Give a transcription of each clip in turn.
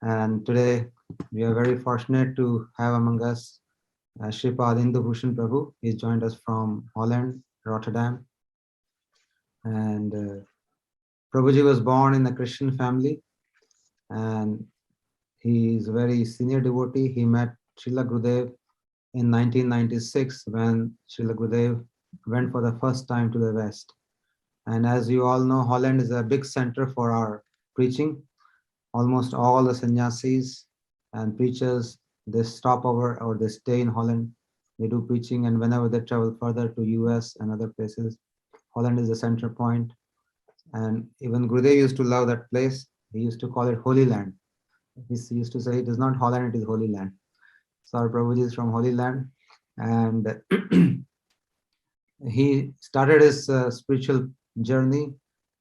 And today we are very fortunate to have among us Sripad Indubhusana Prabhu. He joined us from Holland, Rotterdam. And Prabhuji was born in a Christian family, and he is a very senior devotee. He met Srila Gurudev in 1996 when Srila Gurudev went for the first time to the West. And as you all know, Holland is a big center for our preaching. Almost all the sannyasis and preachers, they stop over or they stay in Holland. They do preaching, and whenever they travel further to US and other places, Holland is the center point. And even Gurudev used to love that place. He used to call it Holy Land. He used to say it is not Holland, it is Holy Land. So our Prabhuji is from Holy Land, and he started his spiritual journey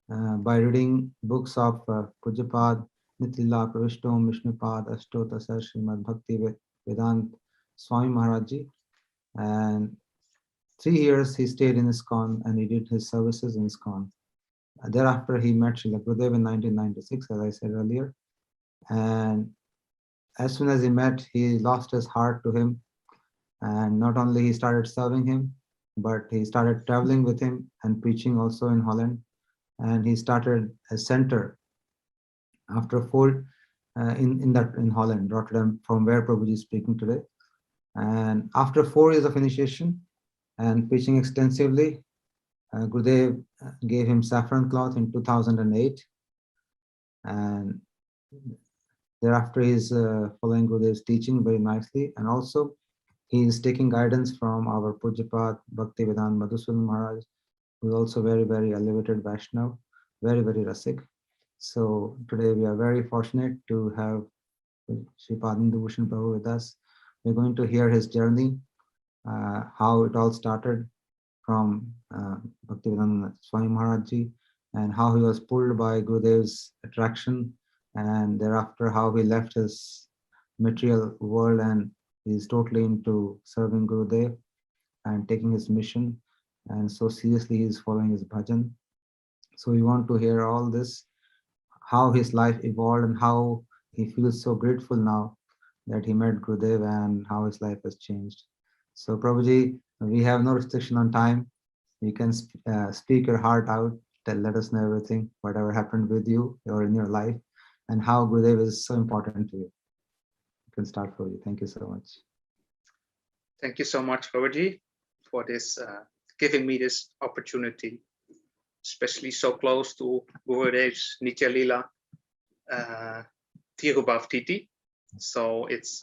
by reading books of Pujapad, Nitlila, Pravishtom, Vishnupad, Ashtotasa, Srimad Bhakti Vedant Swami Maharaji. And 3 years he stayed in ISKCON and he did his services in ISKCON. Thereafter he met Srila Gurudev in 1996, as I said earlier. And as soon as he met, he lost his heart to him. And not only he started serving him, but he started traveling with him and preaching also in Holland. And he started a center after in Holland, Rotterdam, from where Prabhuji is speaking today. And after 4 years of initiation and preaching extensively, Gurudev gave him saffron cloth in 2008. And thereafter he is following Gurudev's teaching very nicely. And also he is taking guidance from our Pujapad Bhaktivedanta Madhusudan Maharaj, who is also very, very elevated Vaishnav, very, very Rasik. So today we are very fortunate to have Sripad Indubhusana Prabhu with us. We're going to hear his journey, how it all started from Bhaktivedanta Swami Maharaji, and how he was pulled by Gurudev's attraction, and thereafter how he left his material world and he's totally into serving Gurudev and taking his mission, and so seriously he's following his bhajan. So we want to hear all this, how his life evolved and how he feels so grateful now that he met Gurudev and how his life has changed. So Prabhuji, we have no restriction on time. You can speak your heart out, let us know everything, whatever happened with you or in your life, and how Gurudev is so important to you. You can start, Prabhuji. Thank you so much. Thank you so much, Prabhuji, for this giving me this opportunity, especially so close to Gurudev's Nitya Lila Tirubhavtiti. So it's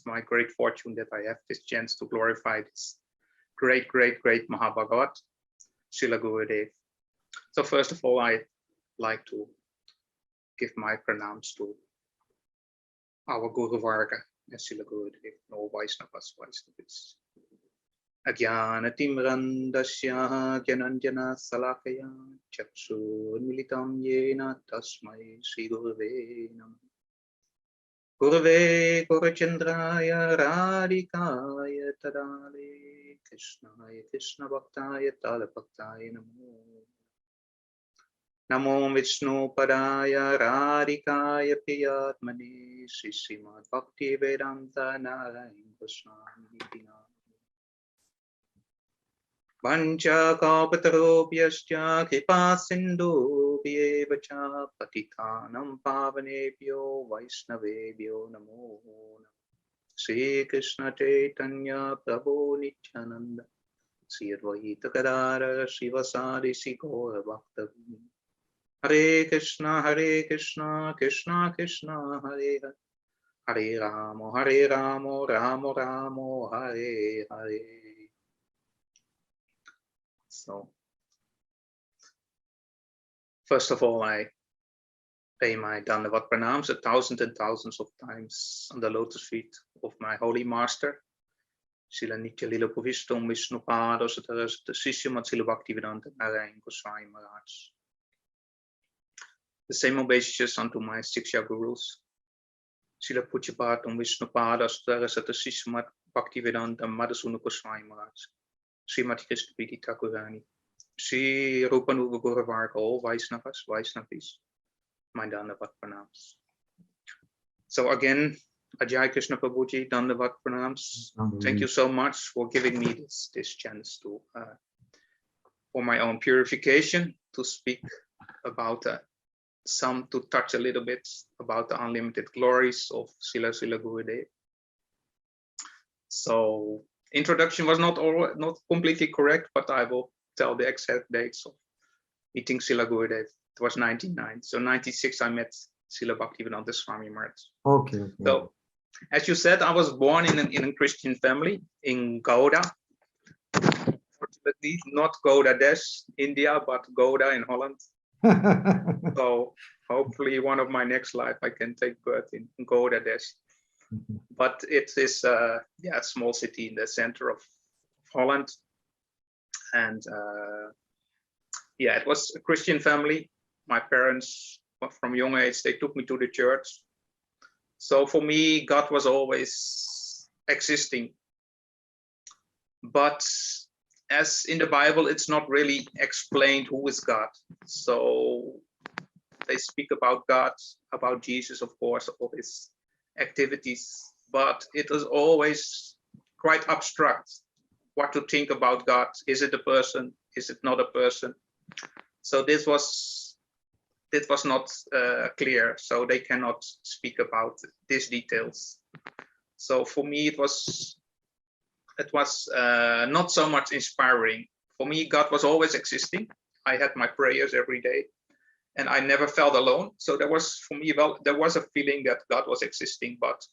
my great fortune that I have this chance to glorify this great Mahabhagavat, Srila Gurudev. So first of all, I'd like to give my pranams to our Guru Varga and Srila Gurudev, and all Vaishnavas, Vaishnavis. Ajnanatimrandasya Gyananjana Salakaya Chakshurmilitam Yena Tasmai Sri Gurave Namah. Gurave Gurachandraya Radhikaya Tadale Krishnaya Krishna Bhaktaya Talabhaktaya Namo. Namo Vishnu Padaya Radhikaya Priyatmane Sri Srimad Bhakti Vedanta Narayana Gosvami. Vancha Kalpatarobhyascha Kripa Sindhubhyeva cha Patitanam Pavanebhyo Vaishnavebhyo Namo Namo. Sri Krishna Chaitanya Prabhu Nityananda Sri Advaita Gadadhara Srivasadi Sri Gaura Bhaktavinda. Hare Krishna, Krishna Krishna, Hare Hare. Hare Ramo, Ramo Ramo, Hare Hare. So, first of all, I pay my Dandavat pranams 1,000 and thousands of times on the lotus feet of my holy master, Srila Nitya Lila Bhuvishtom Vishnupada Sisyamat Srila Bhaktivedanta Narayana Gosvami Maharaj. The same obeisances unto my Siksha Gurus, Srila Pujapatam Vishnupada Sutta Sisyamat Bhaktivedanta Madhusuna Goswami Maharaj, Srimati Krishna Priti Thakurani, Sri Rupanuga Guru Varga, all Vaishnavas, Vaishnavis, my Dandavat pranams. So again, Ajay Krishna Prabhuji, Dandavat pranams. Thank you so much for giving me this chance to for my own purification, to speak about to touch a little bit about the unlimited glories of Srila Gurudeva. So introduction was not completely correct, but I will tell the exact dates of meeting Srila Gurudeva. It was 1990. So 96 I met Srila Bhaktivedanta Swami Maharaj. Okay. So as you said, I was born in a Christian family in Gaudiya. Fortunately, not Gaudiya Desh, India, but Gaudiya in Holland. So hopefully one of my next life I can take birth in Gaudiya Desh. But it is a small city in the center of Holland. And it was a Christian family. My parents, from young age, they took me to the church. So for me, God was always existing. But as in the Bible, it's not really explained who is God. So they speak about God, about Jesus, of course, all his activities, but it is always quite abstract what to think about God. Is it a person? Is it not a person? So this was not clear. So they cannot speak about these details. So for me, it was not so much inspiring. For me, God was always existing. I had my prayers every day, and I never felt alone. So there was, for me, there was a feeling that God was existing, but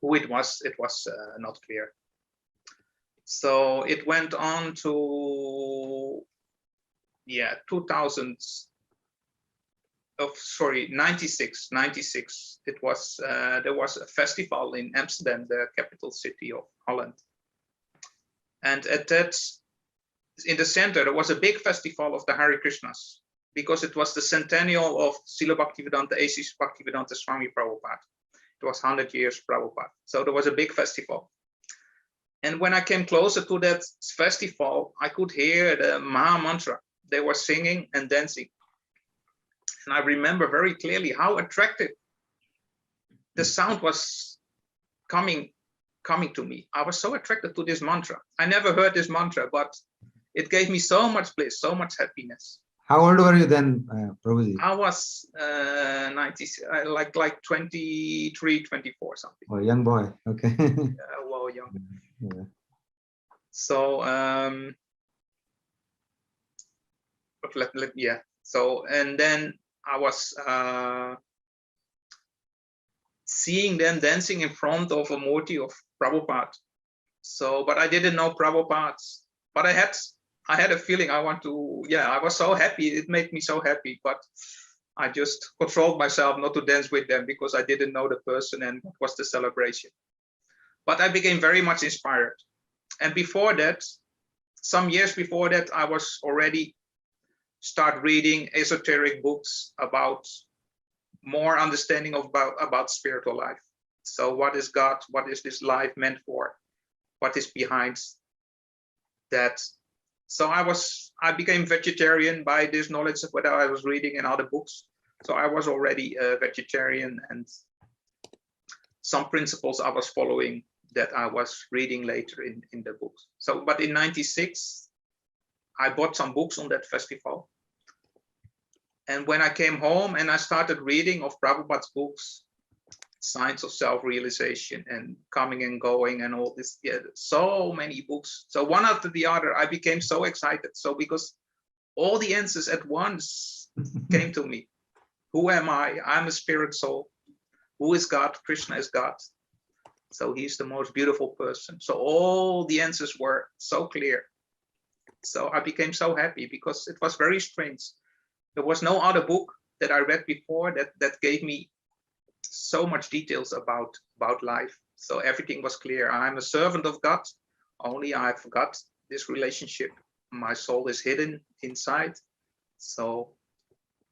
who it was not clear. So it went on to 96. It was there was a festival in Amsterdam, the capital city of Holland, and at that, in the center, there was a big festival of the Hare Krishnas, because it was the centennial of Srila Bhaktivedanta A.C. Bhaktivedanta Swami Prabhupada. It was 100 years Prabhupada. So there was a big festival. And when I came closer to that festival, I could hear the Maha Mantra. They were singing and dancing. And I remember very clearly how attractive the sound was coming to me. I was so attracted to this mantra. I never heard this mantra, but it gave me so much bliss, so much happiness. How old were you then, Prabhuji? I was 23, 24, something. Oh, young boy. Okay. Well, young. Yeah. So So, and then I was seeing them dancing in front of a murti of Prabhupada. So, but I didn't know Prabhupada. But I had a feeling I was so happy. It made me so happy. But I just controlled myself not to dance with them because I didn't know the person and what was the celebration. But I became very much inspired. And before that, some years before that, I was already start reading esoteric books about more understanding about spiritual life. So what is God? What is this life meant for? What is behind that? So I became vegetarian by this knowledge of what I was reading in other books. So I was already a vegetarian, and some principles I was following that I was reading later in the books. So, but in 96, I bought some books on that festival. And when I came home and I started reading of Prabhupada's books, Signs of Self-Realization and Coming and Going and all this, so many books. So one after the other, I became so excited. So because all the answers at once came to me. Who am I? I'm a spirit soul. Who is God? Krishna is God. So he's the most beautiful person. So all the answers were so clear. So I became so happy because it was very strange. There was no other book that I read before that gave me so much details about life. So everything was clear. I'm a servant of God. Only I forgot this relationship. My soul is hidden inside. So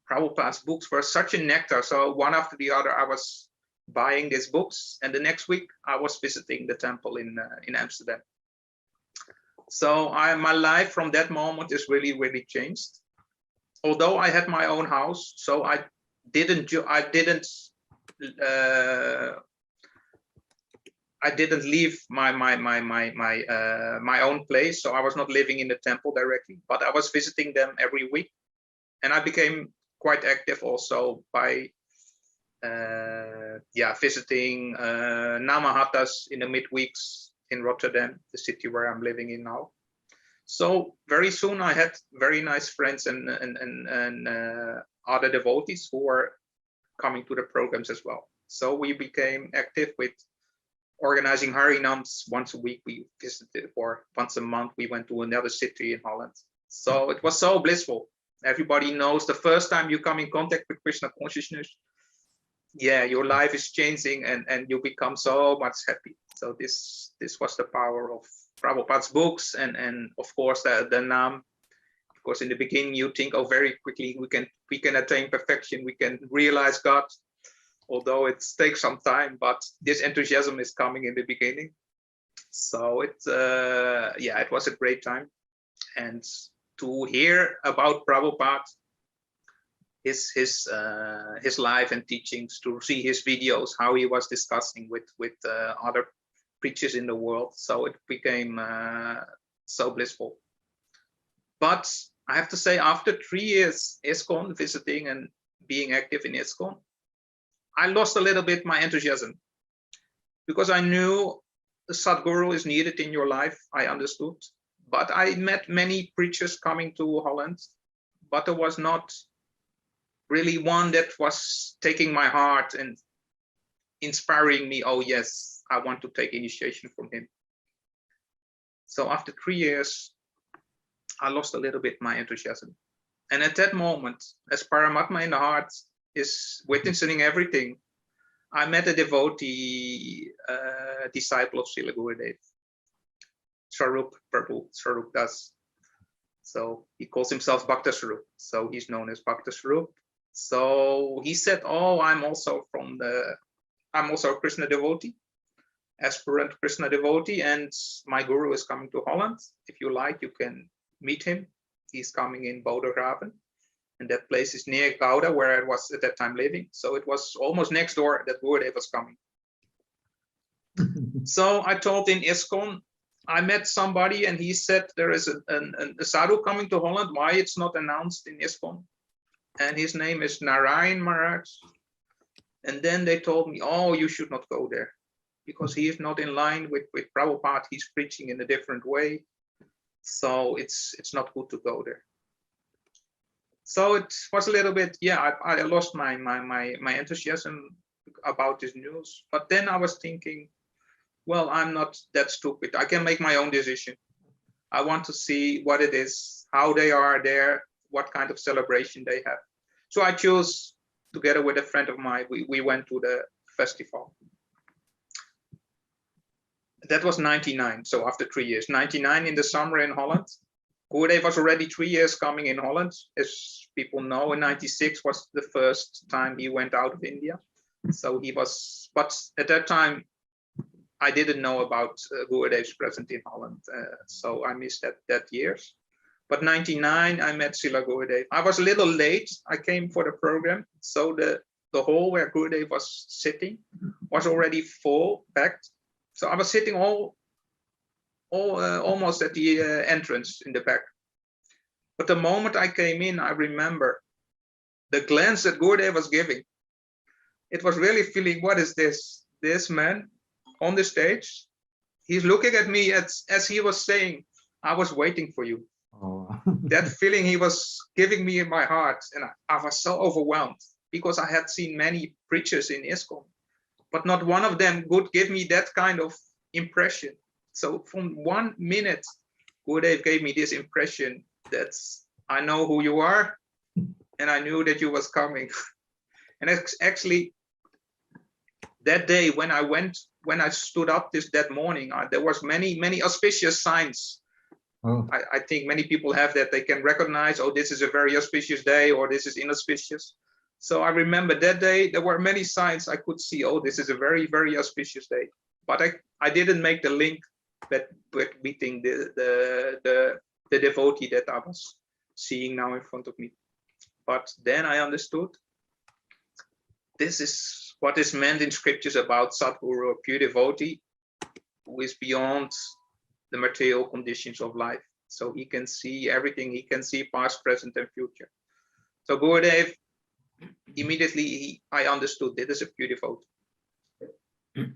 Prabhupada's books were such a nectar. So one after the other, I was buying these books, and the next week I was visiting the temple in Amsterdam. So my life from that moment is really, really changed. although I had my own house, so I didn't leave my own place. So I was not living in the temple directly, but I was visiting them every week, and I became quite active also by visiting Namahatas in the midweeks in Rotterdam, the city where I'm living in now. So very soon I had very nice friends and other devotees who were coming to the programs as well. So we became active with organizing Harinams. Once a week we visited, or once a month we went to another city in Holland. So it was so blissful. Everybody knows the first time you come in contact with Krishna consciousness, yeah, your life is changing and you become so much happy. So this was the power of Prabhupada's books and of course the Nam. Of course, in the beginning you think, oh, very quickly we can attain perfection, we can realize God, although it takes some time, but this enthusiasm is coming in the beginning. So it was a great time. And to hear about Prabhupada, his life and teachings, to see his videos, how he was discussing with other preachers in the world. So it became so blissful. But I have to say, after 3 years ISKCON visiting and being active in ISKCON, I lost a little bit my enthusiasm, because I knew the Sadguru is needed in your life. I understood, but I met many preachers coming to Holland, but there was not really one that was taking my heart and inspiring me. Oh yes, I want to take initiation from him. So after 3 years, I lost a little bit my enthusiasm. And at that moment, as Paramatma in the heart is witnessing everything, I met a devotee, disciple of Srila Gurudeva, Swarup Prabhu, Swarup Das. So he calls himself Bhakta Swarup. So he's known as Bhakta Swarup. So he said, oh, I'm also a Krishna devotee, aspirant Krishna devotee, and my guru is coming to Holland. If you like, you can meet him. He's coming in Bodegraven, and that place is near Gaudiya, where I was at that time living. So it was almost next door that Gurudeva was coming. So I told in ISKCON, I met somebody and he said there is a sadhu coming to Holland. Why it's not announced in ISKCON? And his name is Narayana Maharaj. And then they told me, oh, you should not go there, because he is not in line with Prabhupada. He's preaching in a different way. So it's not good to go there. So it was a little bit, I lost my enthusiasm about this news. But then I was thinking, well, I'm not that stupid. I can make my own decision. I want to see what it is, how they are there, what kind of celebration they have. So I chose, together with a friend of mine, we went to the festival. That was 99, so after 3 years. 99 in the summer in Holland. Gurudeva was already 3 years coming in Holland. As people know, in 96 was the first time he went out of India. So he was, but at that time, I didn't know about Gurudev's presence in Holland. So I missed that years. But 99, I met Srila Gurudeva. I was a little late. I came for the program. So the hall where Gurudeva was sitting was already full, packed. So I was sitting almost at the entrance in the back. But the moment I came in, I remember the glance that Gurudeva was giving. It was really feeling, what is this? This man on the stage, he's looking at me as he was saying, I was waiting for you. Oh. That feeling he was giving me in my heart, and I was so overwhelmed, because I had seen many preachers in ISKCON, but not one of them would give me that kind of impression. So from 1 minute, Gurudeva gave me this impression that I know who you are, and I knew that you was coming. And actually, that day when I stood up that morning, there was many auspicious signs. Oh. I think many people have that. They can recognize, oh, this is a very auspicious day, or this is inauspicious. So I remember that day, there were many signs I could see, oh, this is a very, very auspicious day. But I didn't make the link with meeting the devotee that I was seeing now in front of me. but then I understood this is what is meant in scriptures about Sadguru, a pure devotee who is beyond the material conditions of life. So he can see everything, he can see past, present, and future. So Gurudev, immediately I understood this is a pure devotee.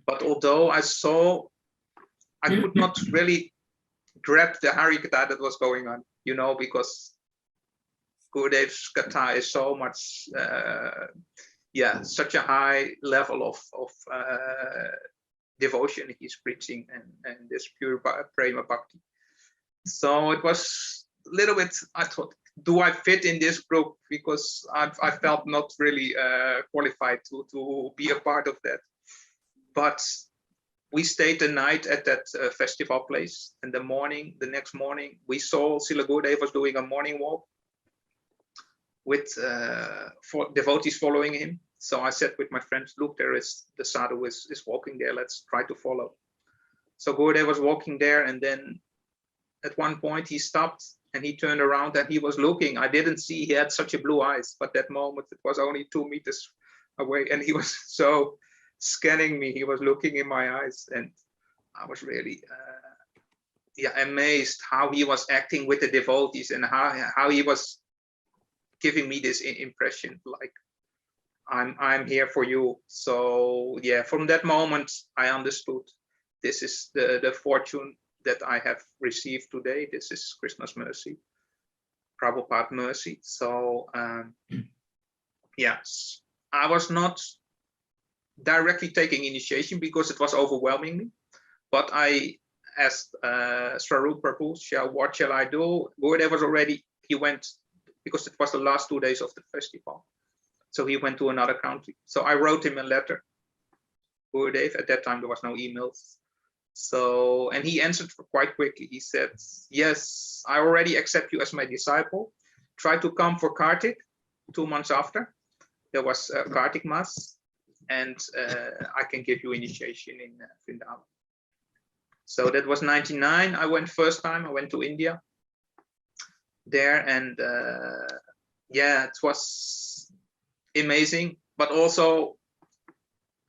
But although I could not really grab the Harikatha that was going on, you know, because Gurudev's Katha is so much, such a high level of devotion he's preaching, and this pure prema bhakti. So it was a little bit, I thought, do I fit in this group? Because I felt not really qualified to be a part of that. But we stayed the night at that festival place, and the next morning, we saw Srila Gurudeva was doing a morning walk with devotees following him. So I said with my friends, look, there is the sadhu is walking there, let's try to follow. So Gurudeva was walking there, and then at one point he stopped and he turned around and he was looking. I didn't see he had such a blue eyes, but that moment it was only 2 meters away, and he was so scanning me, he was looking in my eyes, and I was really amazed how he was acting with the devotees, and how he was giving me this impression like I'm here for you. So yeah, from that moment I understood this is the fortune that I have received today. This is Krishna's mercy, Prabhupada mercy. So yes, I was not directly taking initiation because it was overwhelming me, but I asked Swarup Prabhu, what shall I do? Gurudeva was already, he went, because it was the last 2 days of the festival, so he went to another country. So I wrote him a letter, Gurudev. At that time there was no emails, so, and he answered quite quickly. He said, yes, I already accept you as my disciple. Try to come for Kartik. 2 months after there was Kartik Mass, and I can give you initiation in Vrindavan. So that was 99. I went first time, I went to India there, and it was amazing, but also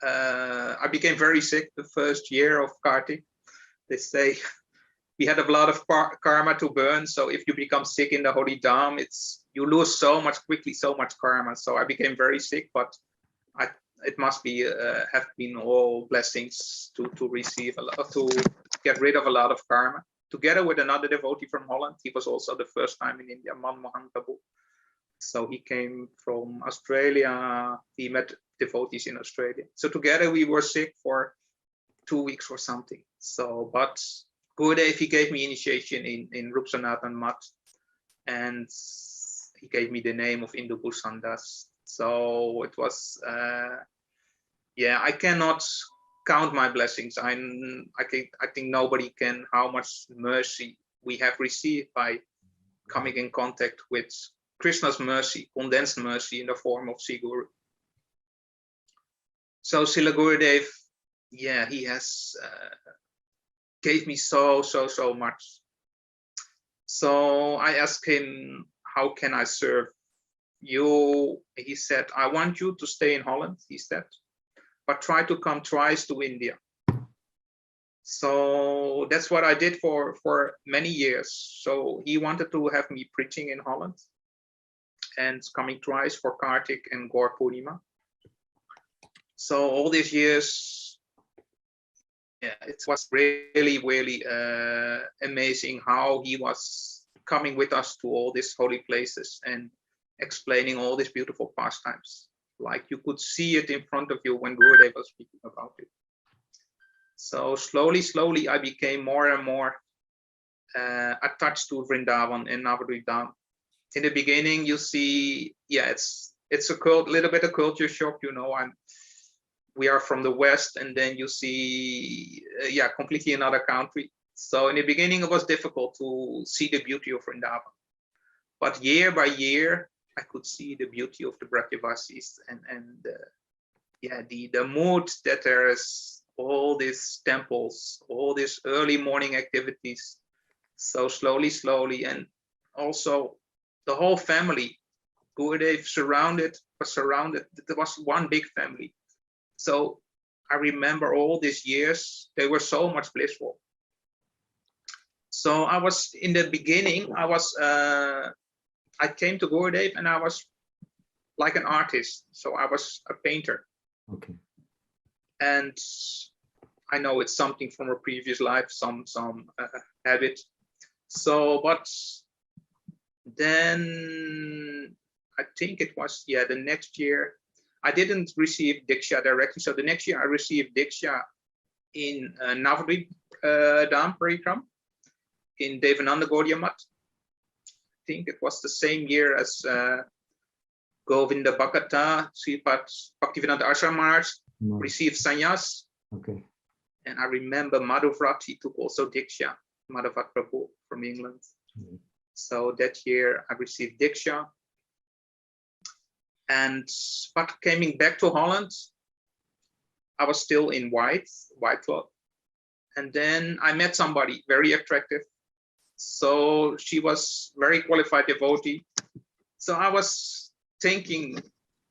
I became very sick the first year of Kartik. They say we had a lot of karma to burn, so if you become sick in the holy dham, you lose so much quickly, so much karma. So I became very sick, but it must be have been all blessings to receive a lot, to get rid of a lot of karma. Together with another devotee from Holland, he was also the first time in India, Manmohan Prabhu. So he came from Australia. He met devotees in Australia. So together we were sick for 2 weeks or something. So, but Gurudev, he gave me initiation in Rup Sanatan Mat, and he gave me the name of Indubhusana. So it was, I cannot count my blessings. I think nobody can, how much mercy we have received by coming in contact with Krishna's mercy, condensed mercy in the form of Sri Guru. So Srila Gurudev, he has gave me so much. So I asked him, how can I serve you? He said, I want you to stay in Holland, he said, but try to come twice to India. So that's what I did for many years. So he wanted to have me preaching in Holland and coming twice for Kartik and Gaur Purnima. So all these years, it was really amazing how he was coming with us to all these holy places and explaining all these beautiful pastimes. Like you could see it in front of you when Gurudeva was speaking about it. So slowly, I became more and more attached to Vrindavan and Navadvip. In the beginning, you see, it's a little bit of culture shock, you know. We are from the West, and then you see, completely another country. So in the beginning, it was difficult to see the beauty of Vrindavan. But year by year, I could see the beauty of the Brajavasis and the mood that there is all these temples, all these early morning activities. So slowly, and also the whole family, Gurudev was surrounded. There was one big family. So I remember all these years, they were so much blissful. So I was, in the beginning, I came to Gurudev and I was like an artist. So I was a painter. Okay. And I know it's something from a previous life, some habit. So, but then I think it was, yeah, the next year, I didn't receive Diksha directly. So the next year I received Diksha in Navadvip Dham Parikram in Devananda Gaudiya Mat. I think it was the same year as Govinda Bhakata, Sripat Bhaktivedanta Ashram Maharaj received sannyas. Okay. And I remember Madhuvrat, he took also Diksha, Madhavat Prabhu from England. Mm-hmm. So that year I received Diksha. But coming back to Holland, I was still in white cloth. And then I met somebody very attractive. So she was very qualified devotee. So I was thinking,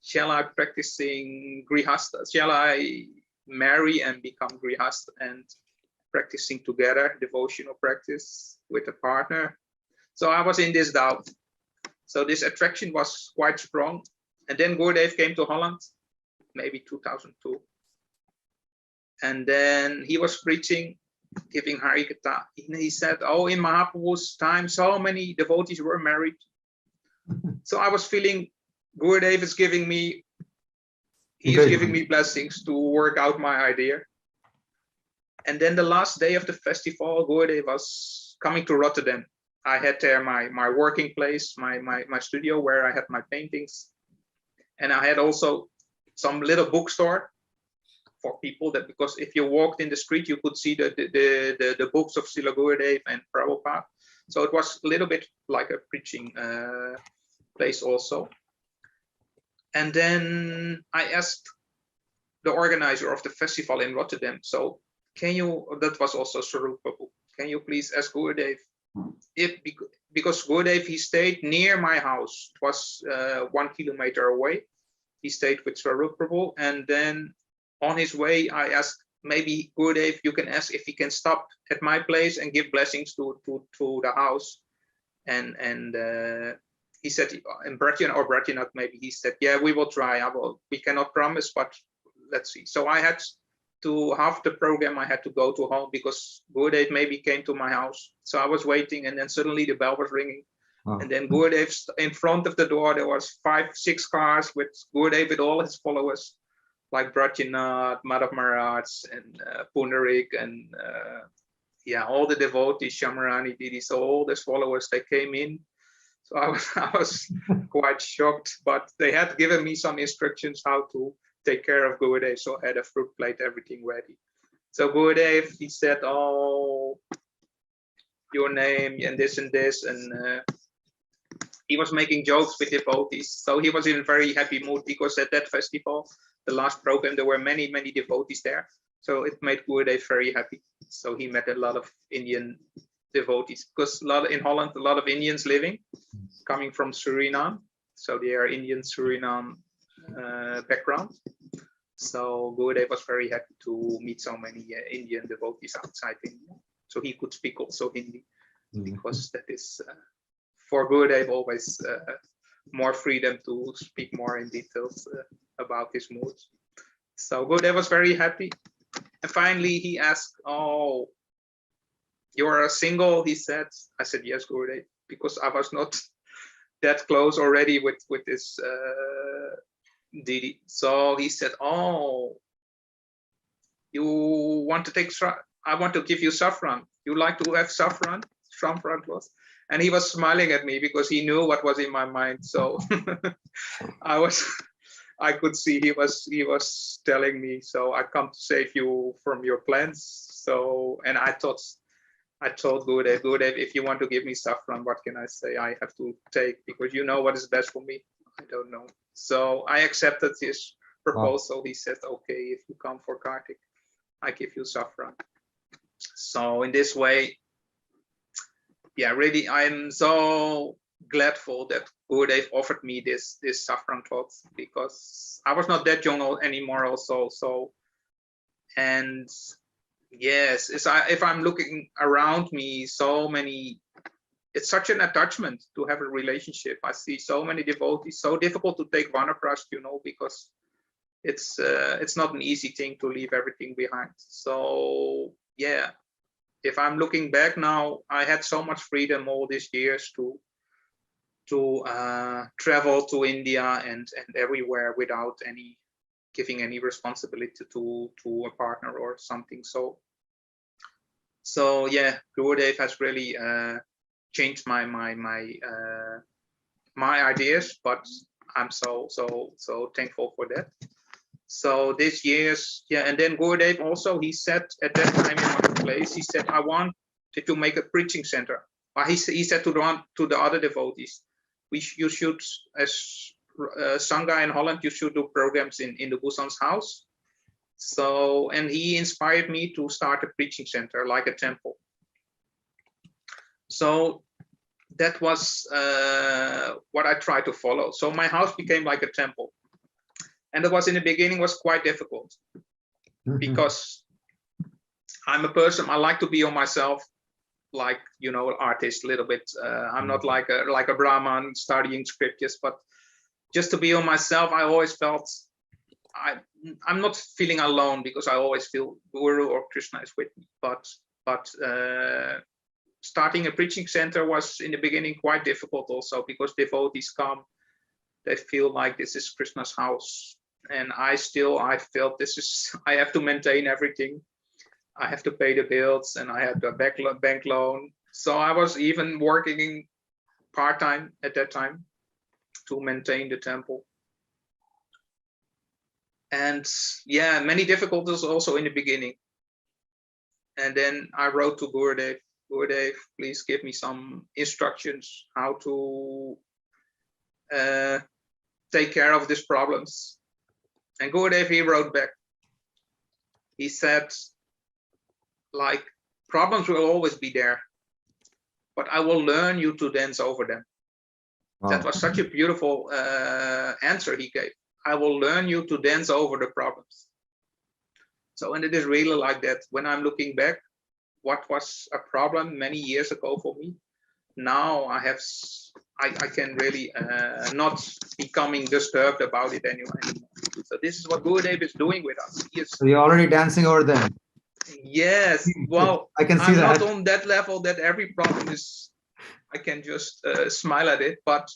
shall I practicing Grihastha? Shall I marry and become Grihastha and practicing together, devotional practice with a partner? So I was in this doubt. So this attraction was quite strong. And then Gurudev came to Holland, maybe 2002. And then he was preaching, giving Harikatha. He said, oh, in Mahaprabhu's time, so many devotees were married. So I was feeling Gurudev is giving me, he is giving me blessings to work out my idea. And then the last day of the festival, Gurudev was coming to Rotterdam. I had there my working place, my studio where I had my paintings. And I had also some little bookstore for people, that because if you walked in the street, you could see the books of Srila Gurudev and Prabhupada. So it was a little bit like a preaching place also. And then I asked the organizer of the festival in Rotterdam, so can you, that was also Srila Prabhu, can you please ask Gurudev, because Gurudev, he stayed near my house. It was 1 kilometer away. He stayed with Srila Prabhu, and then on his way, I asked, maybe Gurudev, you can ask if he can stop at my place and give blessings to the house. And he said, in Bratyan or Bratyanath, maybe he said, yeah, we will try. We cannot promise, but let's see. So I had to, half the program, I had to go to home because Gurudev maybe came to my house. So I was waiting, and then suddenly the bell was ringing. Wow. And then Gurudev, in front of the door, there was 5-6 cars with Gurudev with all his followers, like Bratyanath, Madhav Maharaj, and Pundarik, and yeah, all the devotees, Shamarani Didi, so all these followers, they came in. So I was quite shocked, but they had given me some instructions how to take care of Gurudev. So I had a fruit plate, everything ready. So Gurudev, he said, oh, your name and this, and he was making jokes with devotees. So he was in a very happy mood, because at that festival, the last program, there were many devotees there. So it made Gurudev very happy. So he met a lot of Indian devotees, because in Holland, a lot of Indians living, coming from Suriname. So they are Indian Suriname background. So Gurudev was very happy to meet so many Indian devotees outside India. So he could speak also Hindi, because that is for Gurudev always more freedom to speak more in details about his moods. So Gurudev was very happy. And finally he asked, oh, you're single, he said. I said, yes, Gurudev, because I was not that close already with this Didi. So he said, oh, you want to take, I want to give you saffron. You like to have saffron cloth? And he was smiling at me because he knew what was in my mind. So I could see he was telling me, so I come to save you from your plans. So, and I told Gurudev, if you want to give me saffron, what can I say? I have to take, because you know what is best for me. I don't know. So I accepted his proposal. Wow. He said, okay, if you come for Kartik, I give you saffron. So in this way, yeah, really, I'm so gladful that Gurudev offered me this saffron cloth, because I was not that young anymore also. So, and yes, if I'm looking around me, so many, it's such an attachment to have a relationship. I see so many devotees, so difficult to take Vanaprastha, you know, because it's not an easy thing to leave everything behind. So yeah, if I'm looking back now, I had so much freedom all these years to travel to India and everywhere without giving any responsibility to a partner or something. So yeah, Gurudev has really changed my ideas, but I'm so thankful for that. So this year's, yeah, and then Gurudev also, he said at that time in my place, he said, I want to make a preaching center. He said to the other devotees, you should, as Sangha in Holland, you should do programs in Indubhusana's house. So, and he inspired me to start a preaching center, like a temple. So that was what I tried to follow. So my house became like a temple. And it was, in the beginning, was quite difficult, because I'm a person, I like to be on myself, like, you know, artist a little bit. I'm not like a Brahman studying scriptures, but just to be on myself, I always felt I'm not feeling alone, because I always feel Guru or Krishna is with me. But starting a preaching center was, in the beginning, quite difficult also, because devotees come, they feel like this is Krishna's house. And I felt I have to maintain everything. I have to pay the bills, and I had a bank loan. So I was even working part-time at that time to maintain the temple. And yeah, many difficulties also in the beginning. And then I wrote to Gurudev, Gurudev, please give me some instructions how to take care of these problems. And Gurudev, he wrote back. He said, like, problems will always be there, but I will learn you to dance over them. Wow. That was such a beautiful answer he gave. I will learn you to dance over the problems. So, and it is really like that. When I'm looking back, what was a problem many years ago for me, now I can really not becoming disturbed about it anymore. So this is what Gurudev is doing with us. So you're already dancing over them. Yes. Well, I can see I'm that. not on that level that every problem is, I can just smile at it. But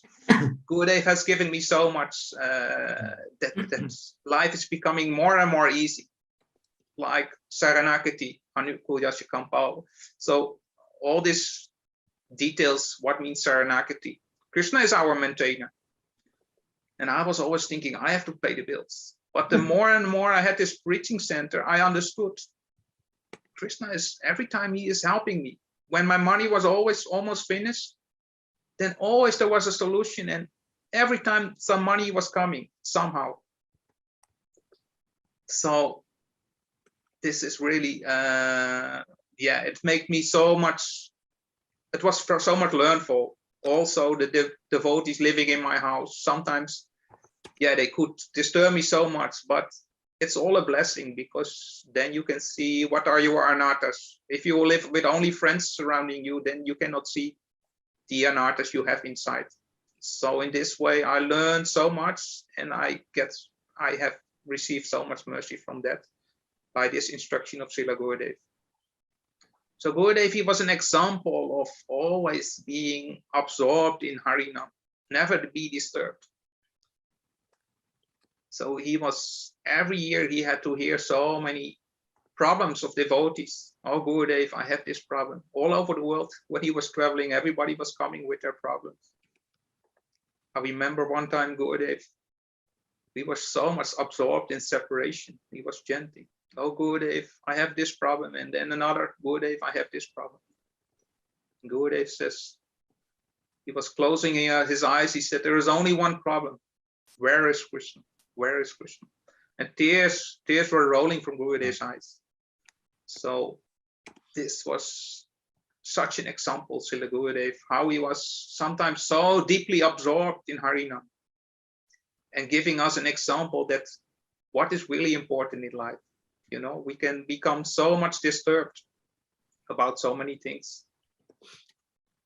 Gurudev has given me so much that life is becoming more and more easy. Like Saranagati, so all these details, what means Saranagati? Krishna is our maintainer. And I was always thinking, I have to pay the bills. But the more and more I had this preaching center, I understood Krishna is, every time he is helping me. When my money was always almost finished, then always there was a solution. And every time some money was coming somehow. So this is really, yeah, it made me so much, it was so much learnful. Also, the devotees living in my house, sometimes, yeah, they could disturb me so much, but it's all a blessing, because then you can see what are your anarthas. If you live with only friends surrounding you, then you cannot see the anarthas you have inside. So in this way, I learned so much, and I have received so much mercy from that by this instruction of Srila Gurudev. So Gurudev, he was an example of always being absorbed in Harinam, never to be disturbed. So he was, every year he had to hear so many problems of devotees. Oh, Gurudev, I have this problem. All over the world, when he was traveling, everybody was coming with their problems. I remember one time, Gurudev, we were so much absorbed in separation. He was chanting, oh, Gurudev, I have this problem. And then another, Gurudev, I have this problem. And Gurudev says, he was closing his eyes. He said, there is only one problem. Where is Krishna? Where is Krishna? And tears were rolling from Gurudev's eyes. So this was such an example, Srila Gurudev, how he was sometimes so deeply absorbed in Harinam and giving us an example that what is really important in life. You know, we can become so much disturbed about so many things.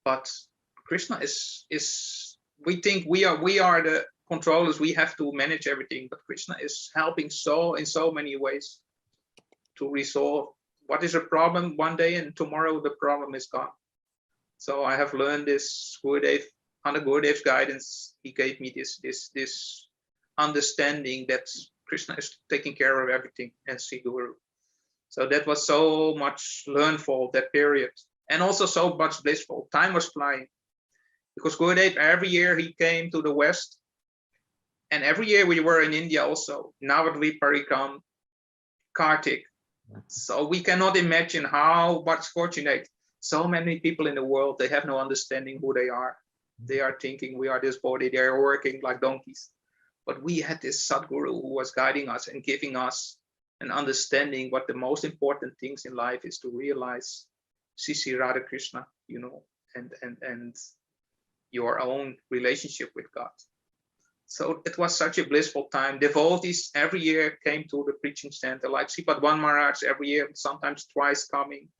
But Krishna is we think we are the controllers, we have to manage everything, but Krishna is helping in so many ways to resolve what is a problem one day, and tomorrow the problem is gone. So I have learned this Gurudev, under Gurudev's guidance, he gave me this understanding that Krishna is taking care of everything, and Sri Guru. So that was so much learnful, that period, and also so much blissful. Time was flying because Gurudev, every year he came to the West, and every year we were in India also. Navadvip Parikram, Kartik. So we cannot imagine how much fortunate. So many people in the world, they have no understanding who they are. They are thinking we are this body, they are working like donkeys. But we had this Sadguru who was guiding us and giving us an understanding what the most important things in life is, to realize Sisi Radha Krishna, you know, and your own relationship with God. So it was such a blissful time. Devotees every year came to the preaching center, like Sripad Van Maharaj every year, sometimes twice coming.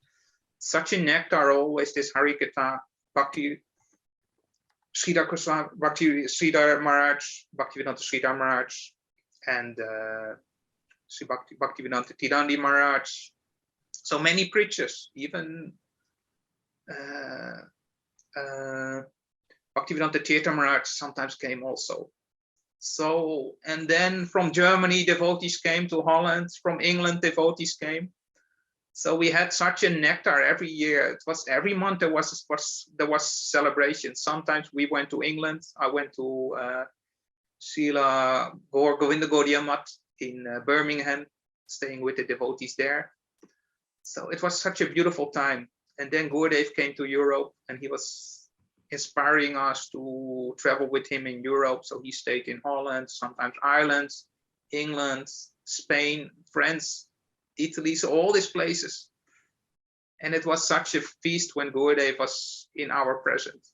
Such a nectar always, this Harikatha, Bhakti, Sridhar Goswami, Bhakti Sridhar Maharaj, Bhaktivedanta Sridhar Maharaj, and Sri Bhaktivedanta Tirandi Maharaj. So many preachers, even Bhaktivedanta Tirtha Maharaj sometimes came also. So, and then from Germany, devotees came to Holland. From England, devotees came. So we had such a nectar every year. It was every month there was celebration. Sometimes we went to England. I went to Srila Govinda Gaudiya Math in Birmingham, staying with the devotees there. So it was such a beautiful time. And then Gurudev came to Europe, and he was inspiring us to travel with him in Europe. So he stayed in Holland, sometimes Ireland, England, Spain, France, Italy, so all these places. And it was such a feast when Gurudev was in our presence.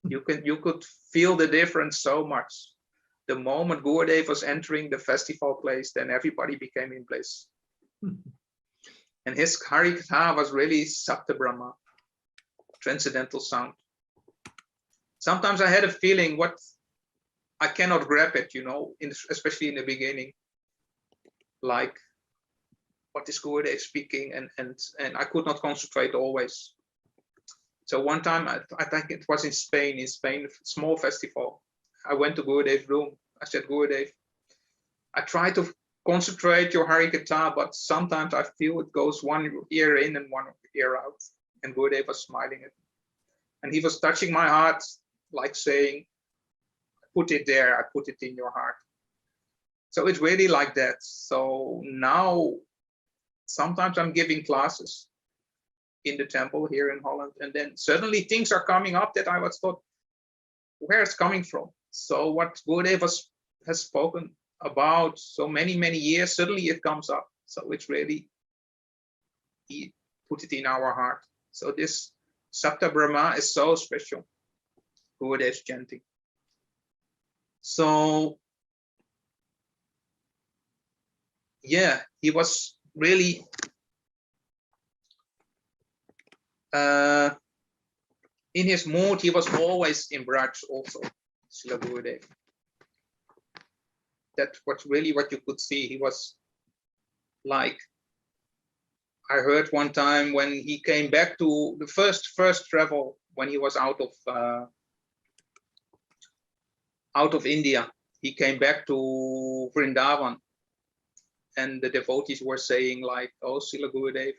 You could feel the difference so much. The moment Gurudev was entering the festival place, then everybody became in place. And his Harikatha was really Sapta Brahma, transcendental sound. Sometimes I had a feeling what I cannot grab it, you know, especially in the beginning, like what is Gurudev speaking, and I could not concentrate always. So one time, I think it was in Spain, small festival. I went to Gurudev's room. I said, Gurudev, I try to concentrate your Harikatha, but sometimes I feel it goes one ear in and one ear out. And Gurudev was smiling at me. And he was touching my heart, like saying, put it there, I put it in your heart. So it's really like that. So now, sometimes I'm giving classes in the temple here in Holland, and then suddenly things are coming up that I was thought, where it's coming from. So what Gurudeva has spoken about so many, many years, suddenly it comes up. So it's really, he put it in our heart. So this Sapta Brahma is so special. Gurudev's chanting. So yeah, he was really in his mood. He was always in Braj also, Srila Gurudev. That was really what you could see. He was like, I heard one time when he came back to the first travel, when he was out of India, he came back to Vrindavan, and the devotees were saying like, oh, Srila Gurudev,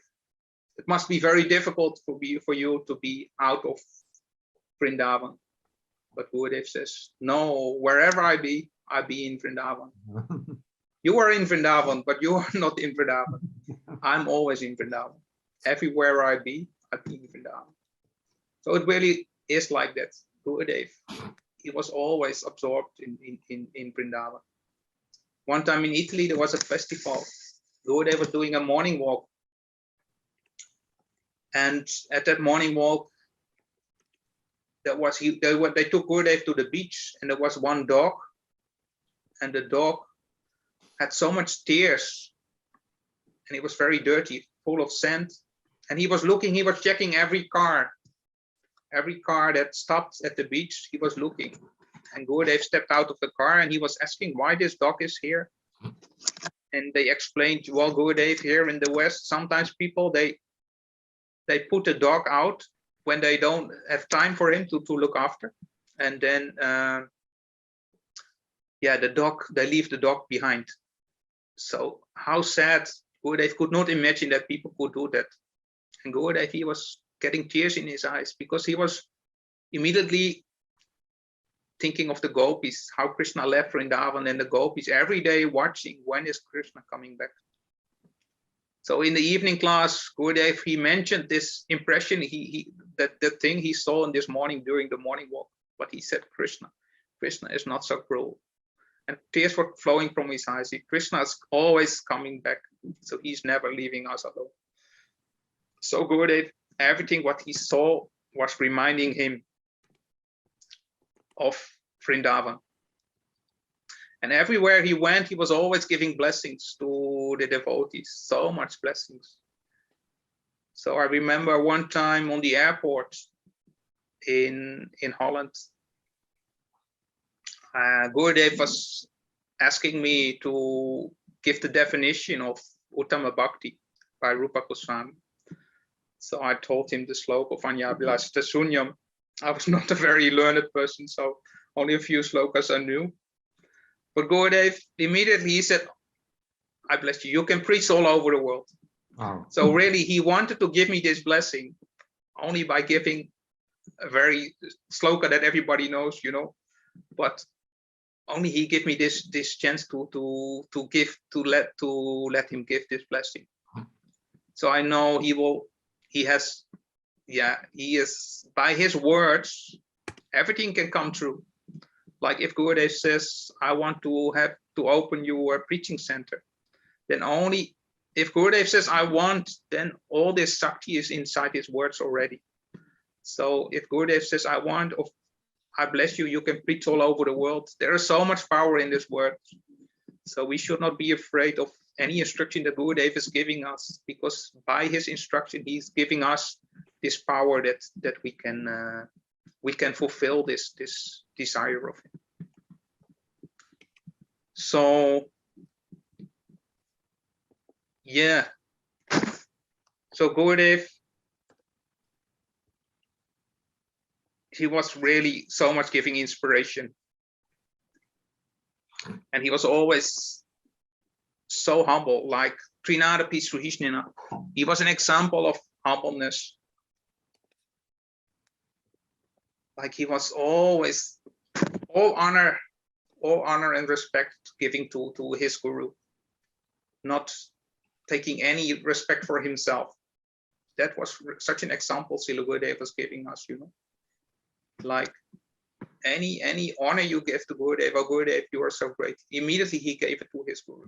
it must be very difficult for you to be out of Vrindavan. But Gurudev says, no, wherever I be in Vrindavan. You are in Vrindavan, but you are not in Vrindavan. I'm always in Vrindavan. Everywhere I be in Vrindavan. So it really is like that. Gurudev, he was always absorbed in Vrindavan. One time in Italy, there was a festival. Gurudev was doing a morning walk. And at that morning walk, they took Gurudev to the beach, and there was one dog, and the dog had so much tears, and it was very dirty, full of sand. And he was checking every car that stopped at the beach. He was looking, and Gurudev stepped out of the car, and he was asking why this dog is here. And they explained, well, Gurudev, here in the West, sometimes people, they put the dog out when they don't have time for him to look after. And then, they leave the dog behind. So how sad. Gurudev could not imagine that people could do that. And Gurudev, he was getting tears in his eyes because he was immediately thinking of the gopis, how Krishna left Vrindavan, and the gopis every day watching, when is Krishna coming back? So in the evening class, Gurudev, he mentioned this impression, that thing he saw in this morning during the morning walk. But he said, Krishna is not so cruel. And tears were flowing from his eyes. Krishna is always coming back, so he's never leaving us alone. So Gurudev, everything what he saw was reminding him of Vrindavan. And everywhere he went, he was always giving blessings to the devotees, so much blessings. So I remember one time on the airport in Holland, Gurudev was asking me to give the definition of Uttama Bhakti by Rupa Gosvami. So I told him the sloka of Anyabhilasita Sunyam. I was not a very learned person, so only a few slokas I knew. But Gurudev, immediately he said, I bless you, you can preach all over the world. Wow. So really, he wanted to give me this blessing only by giving a very sloka that everybody knows, but only he gave me this chance to let him give this blessing. So I know he is, by his words, everything can come true. Like if Gurudev says, I want to open your preaching center, then only if Gurudev says, I want, then all this Shakti is inside his words already. So if Gurudev says, I want, I bless you, you can preach all over the world. There is so much power in this word. So we should not be afraid of any instruction that Gurudev is giving us, because by his instruction, he's giving us this power that we can fulfill this desire of him. So yeah, so Gurudev, he was really so much giving inspiration, and he was always so humble, like Trinadapi Sruhishnina. He was an example of humbleness. Like he was always all honor and respect giving to his guru, not taking any respect for himself. That was such an example Srila Gurudeva was giving us, Like any honor you give to Gurudeva, Gurudev, you are so great. Immediately he gave it to his guru.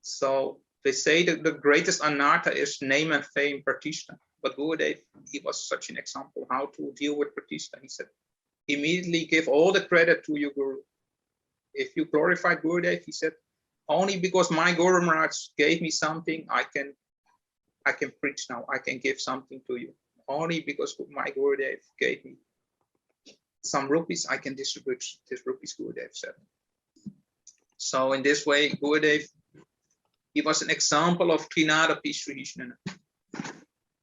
So they say that the greatest anartha is name and fame, Pratishta. But Gurudev, he was such an example how to deal with Pratishta. He said, immediately give all the credit to your guru. If you glorify Gurudev, he said, only because my Guru Maharaj gave me something, I can preach now. I can give something to you. Only because my Gurudev gave me some rupees, I can distribute this rupees, Gurudev said. So in this way, Gurudev, he was an example of Trinadapi Sruhishnana.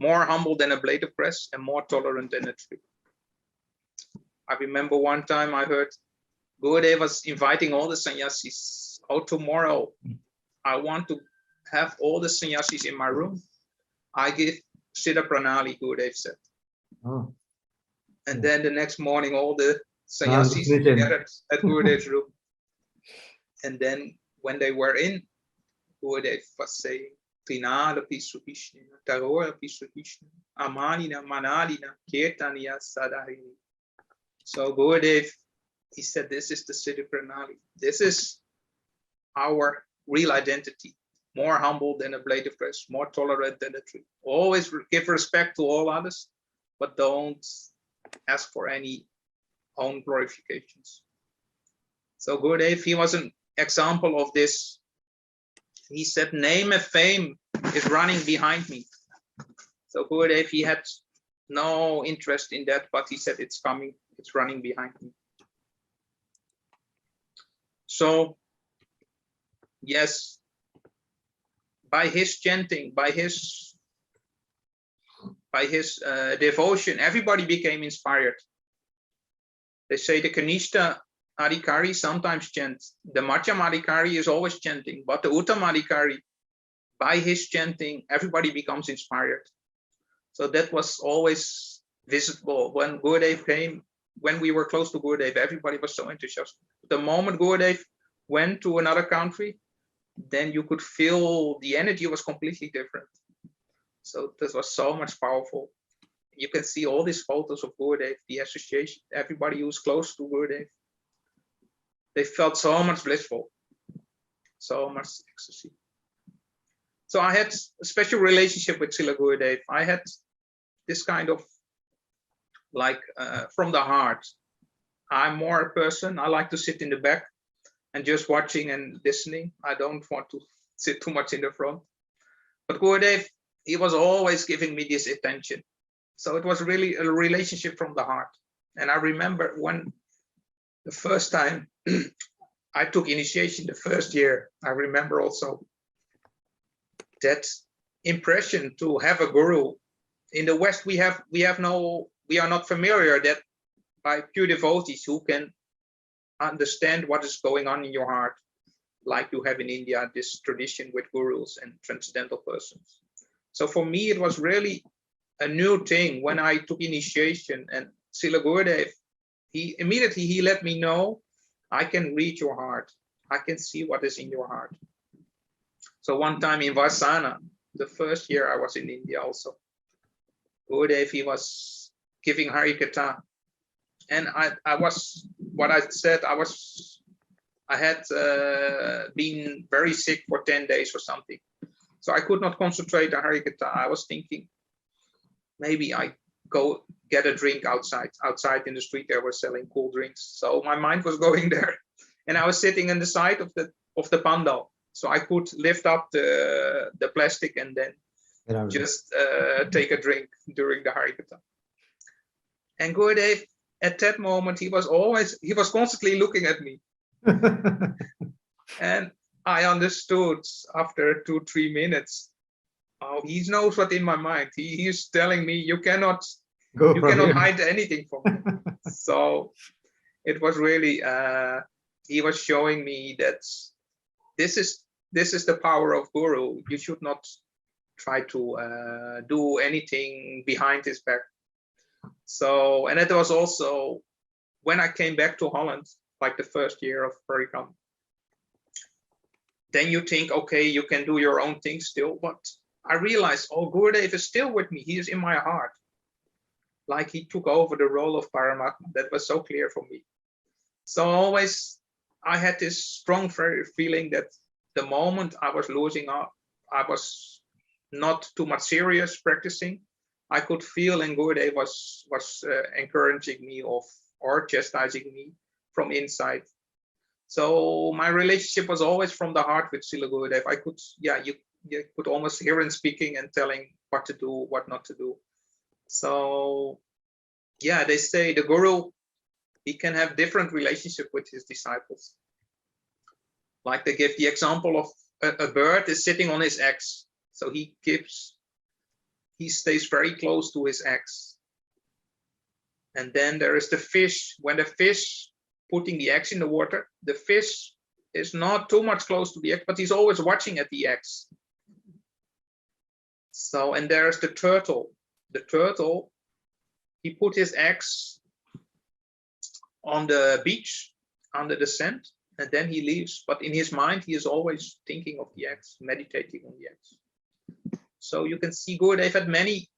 More humble than a blade of grass and more tolerant than a tree. I remember one time I heard Gurudev was inviting all the sannyasis. Oh, tomorrow I want to have all the sannyasis in my room. I give Siddha Pranali, Gurudev said. Oh. And then the next morning, all the sannyasis gathered at Gurudev's room. And then when they were in, Gurudev was saying, Trinadapi Sruhishnana, Tarorapi Sruhishnana, Amanina, Manalina, Kirtaniya, Sadarini. So Gurudev, he said, this is the Siddha Pranali. This is our real identity. more humble than a blade of grass, more tolerant than a tree. Always give respect to all others, but don't ask for any own glorifications. So Gurudev, he was an example of this. He said, name of fame is running behind me. So Gurudev, he had no interest in that, but he said, it's coming, it's running behind me. So, yes, by his chanting, by his devotion, everybody became inspired. They say the Kanishta Adhikari sometimes chants. The Madhyam Adhikari is always chanting, but the Uttam Adhikari, by his chanting, everybody becomes inspired. So that was always visible when Gurudev came. When we were close to Gurudev, everybody was so enthusiastic. The moment Gurudev went to another country, then you could feel the energy was completely different. So this was so much powerful. You can see all these photos of Gurudev, the association, everybody who's close to Gurudev. They felt so much blissful, so much ecstasy. So I had a special relationship with Srila Gurudev. I had this kind of like from the heart. I'm more a person, I like to sit in the back and just watching and listening. I don't want to sit too much in the front. But Gurudev, he was always giving me this attention. So it was really a relationship from the heart. And I remember when the first time I took initiation, the first year, I remember also that impression to have a guru. In the West, we are not familiar that by pure devotees who can understand what is going on in your heart, like you have in India, this tradition with gurus and transcendental persons. So for me, it was really a new thing when I took initiation, and Srila Gurudev, he immediately let me know, I can read your heart. I can see what is in your heart. So one time in Vasana, the first year I was in India also, Gurudev, he was giving Harikatha. And I was, what I said, I had been very sick for 10 days or something. So I could not concentrate on Harikatha. I was thinking, maybe I go get a drink outside. Outside in the street, they were selling cool drinks. So my mind was going there. And I was sitting on the side of the pandal. So I could lift up the plastic and then just take a drink during the Harikatha. And Gurudev, at that moment, he was constantly looking at me. And I understood after 2-3 minutes, oh, he knows what in my mind. He's telling me you cannot hide anything from me. So it was really he was showing me that this is the power of Guru. You should not try to do anything behind his back. So, and it was also when I came back to Holland, like the first year of Harikatha. Then you think, okay, you can do your own thing still, but I realized, oh, Gurudev is still with me. He is in my heart. Like he took over the role of Paramatma. That was so clear for me. So always I had this strong feeling that the moment I was losing up, I was not too much serious practicing. I could feel, and Gurudev was encouraging me or chastising me from inside. So my relationship was always from the heart with Srila Gurudev. I could, you could almost hear him speaking and telling what to do, what not to do. So yeah, they say the Guru, he can have different relationship with his disciples. Like they give the example of a bird is sitting on his eggs. So he stays very close to his eggs. And then there is the fish. When the fish putting the eggs in the water, the fish is not too much close to the egg, but he's always watching at the eggs. So, and there's the turtle. The turtle, he put his eggs on the beach under the sand, and then he leaves. But in his mind, he is always thinking of the eggs, meditating on the eggs. So you can see Gurudev had many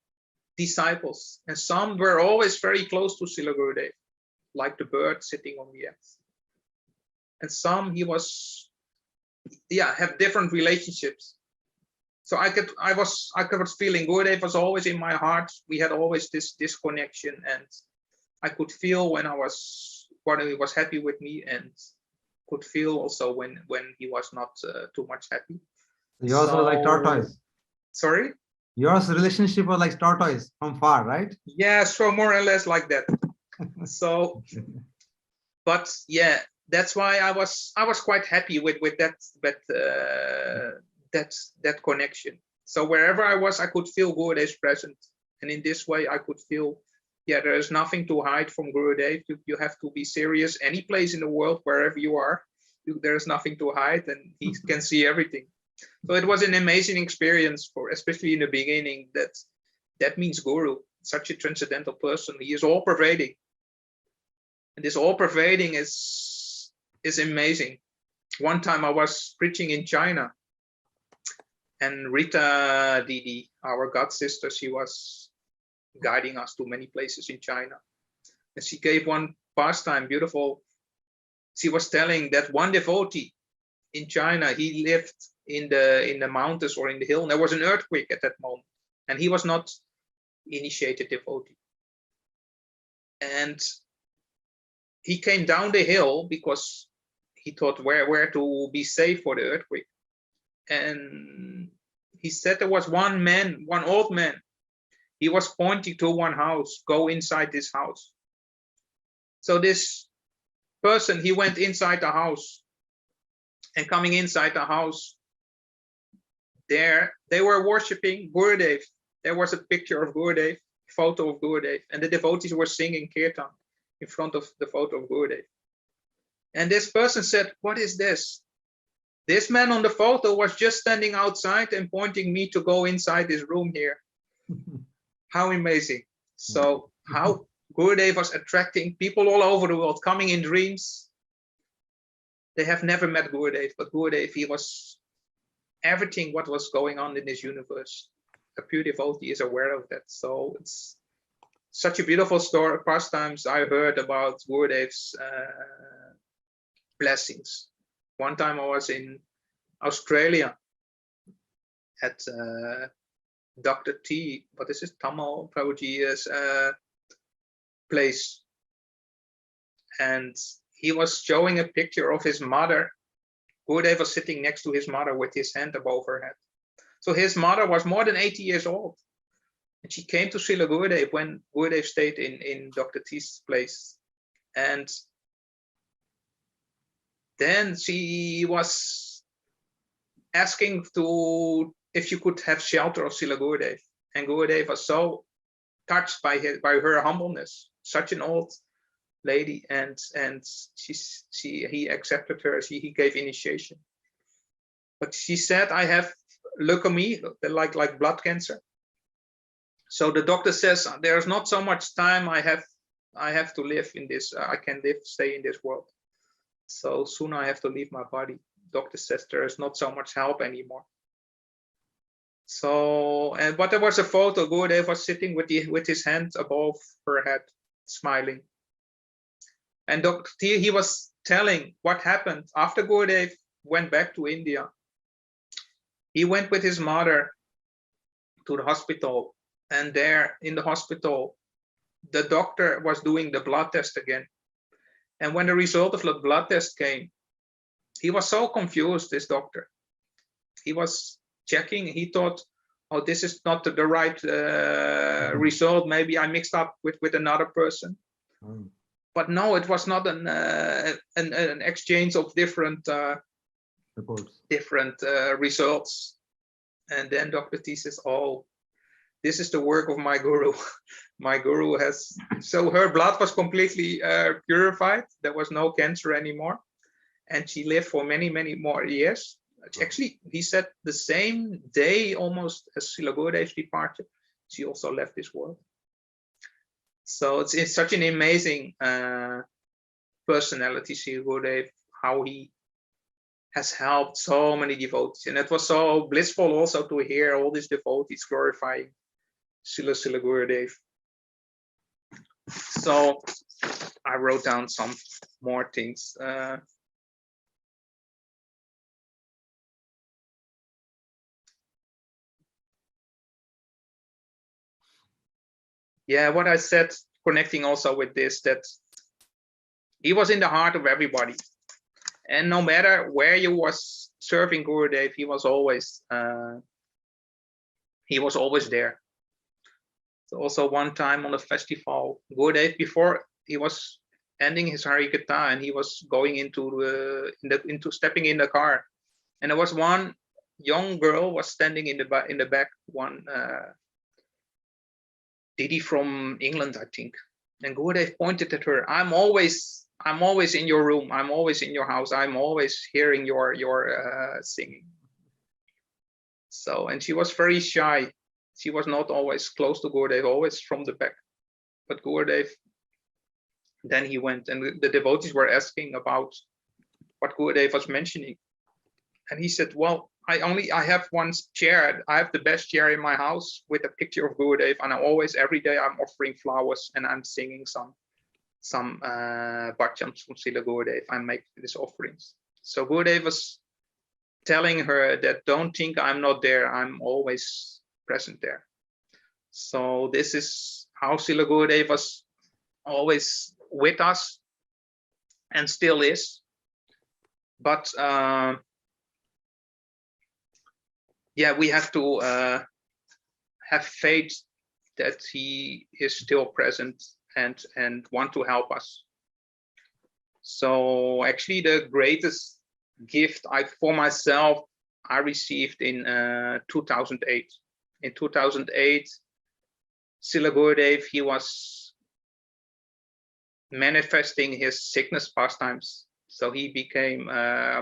disciples, and some were always very close to Srila Gurudev, like the bird sitting on the eggs. And some he was, have different relationships. So I was feeling Gurudev was always in my heart. We had always this connection, and I could feel when he was happy with me, and could feel also when he was not too much happy. Yours was like tortoise. Sorry? Yours relationship was like tortoise from far, right? Yeah, so more or less like that. So, but yeah, that's why I was quite happy with that connection. So wherever I was, I could feel Gurudev's presence, and in this way, I could feel, yeah, there is nothing to hide from Gurudev. You have to be serious. Any place in the world, wherever you are, there is nothing to hide, and he can see everything. So it was an amazing experience especially in the beginning. That means Guru, such a transcendental person. He is all pervading, and this all pervading is amazing. One time I was preaching in China, and Rita Didi, our god sister, she was guiding us to many places in China, and she gave one pastime beautiful. She was telling that one devotee in China, he lived in the mountains or in the hill, and there was an earthquake at that moment, and he was not initiated devotee, and he came down the hill because he thought where to be safe for the earthquake. And he said there was one old man. He was pointing to one house, go inside this house. So this person, he went inside the house, and coming inside the house, there they were worshiping Gurudev. There was a picture of Gurudev, photo of Gurudev, and the devotees were singing kirtan in front of the photo of Gurudev. And this person said, "What is this? This man on the photo was just standing outside and pointing me to go inside this room here." How amazing. So how Gurudev was attracting people all over the world, coming in dreams. They have never met Gurudev, but Gurudev, he was everything what was going on in this universe. A pure devotee is aware of that. So it's such a beautiful story. Pastimes I heard about Gurudev's blessings. One time I was in Australia at Dr. T, what is it, Tamal Prabhuji's place, and he was showing a picture of his mother. Gurudev was sitting next to his mother with his hand above her head. So his mother was more than 80 years old, and she came to Srila Gurudev when Gurudev stayed in Dr. T's place, and then she was asking if she could have shelter of Srila Gurudev, and Gurudev was so touched by her humbleness, such an old lady, and he accepted her. He gave initiation, but she said, "I have leukemia, like blood cancer. So the doctor says there's not so much time I have to live in this. I can stay in this world. So soon I have to leave my body." Doctor says there is not so much help anymore. So, but there was a photo. Gurudev was sitting with his hand above her head, smiling. And Dr. T, he was telling what happened after Gurudev went back to India. He went with his mother to the hospital, and there in the hospital, the doctor was doing the blood test again. And when the result of the blood test came, he was so confused, this doctor. He was checking, he thought, "Oh, this is not the right result. Maybe I mixed up with another person." But no, it was not an exchange of different reports, different results. And then Dr. T says, "Oh, this is the work of my guru." My guru has, so her blood was completely purified. There was no cancer anymore. And she lived for many, many more years. Actually, he said the same day almost as Srila Gurudev's departure, she also left this world. So it's such an amazing personality, Srila Gurudev, how he has helped so many devotees. And it was so blissful also to hear all these devotees glorifying Srila Gurudev. So I wrote down some more things. yeah, what I said, connecting also with this, that he was in the heart of everybody. And no matter where you was serving Gurudev, he was always there. So also one time on a festival, Gurudeva, before he was ending his Harikatha and he was going into stepping in the car, and there was one young girl was standing in the back, one Didi from England, I think, and Gurudeva pointed at her. I'm always in your room. I'm always in your house. I'm always hearing your singing. So, and she was very shy. She was not always close to Gurudeva, always from the back. But Gurudeva, then he went, and the devotees were asking about what Gurudeva was mentioning. And he said, well, I have one chair. I have the best chair in my house with a picture of Gurudeva, and every day I'm offering flowers and I'm singing some bhajans from Srila Gurudeva. I make these offerings. So Gurudeva was telling her that don't think I'm not there. I'm always present there. So this is how Srila Gurudeva was always with us and still is. But yeah, we have to have faith that he is still present and want to help us. So actually the greatest gift for myself I received in 2008. In 2008, Srila Gurudeva, he was manifesting his sickness pastimes. So he became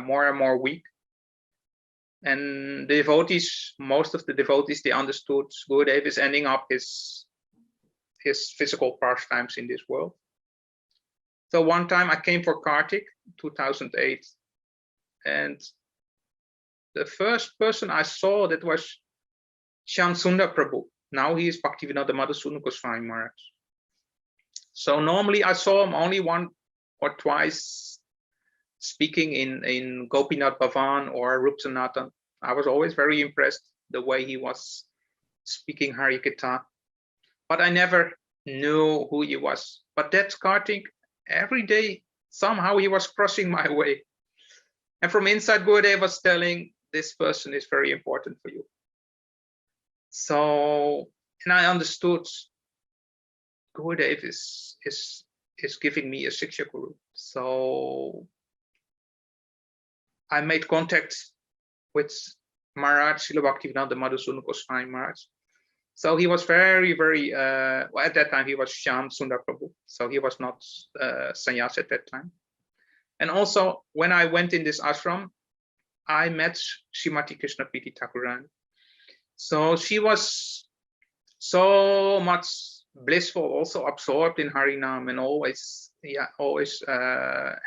more and more weak. And the devotees, most of the devotees, they understood Gurudeva is ending up his physical pastimes in this world. So one time I came for Kartik, 2008, and the first person I saw that was Shyam Sundar Prabhu. Now he is Bhaktivinoda Madhusudana Gosvami Maharaj. So normally I saw him only one or twice speaking in Gopinath Bhavan or Rup Sanatan. I was always very impressed the way he was speaking Harikatha, but I never knew who he was. But that Kartik, every day somehow he was crossing my way. And from inside, Gurudeva was telling, this person is very important for you. So, and I understood Gurudeva is giving me a Shiksha Guru. So I made contact with Maharaj, Srila Bhaktivinoda Madhusudana Goswami Maharaj. So he was very, very, well, at that time he was Shyam Sundar Prabhu. So he was not sannyas at that time. And also when I went in this ashram, I met Srimati Krishna Priti Thakurani. So she was so much blissful, also absorbed in Harinam, and always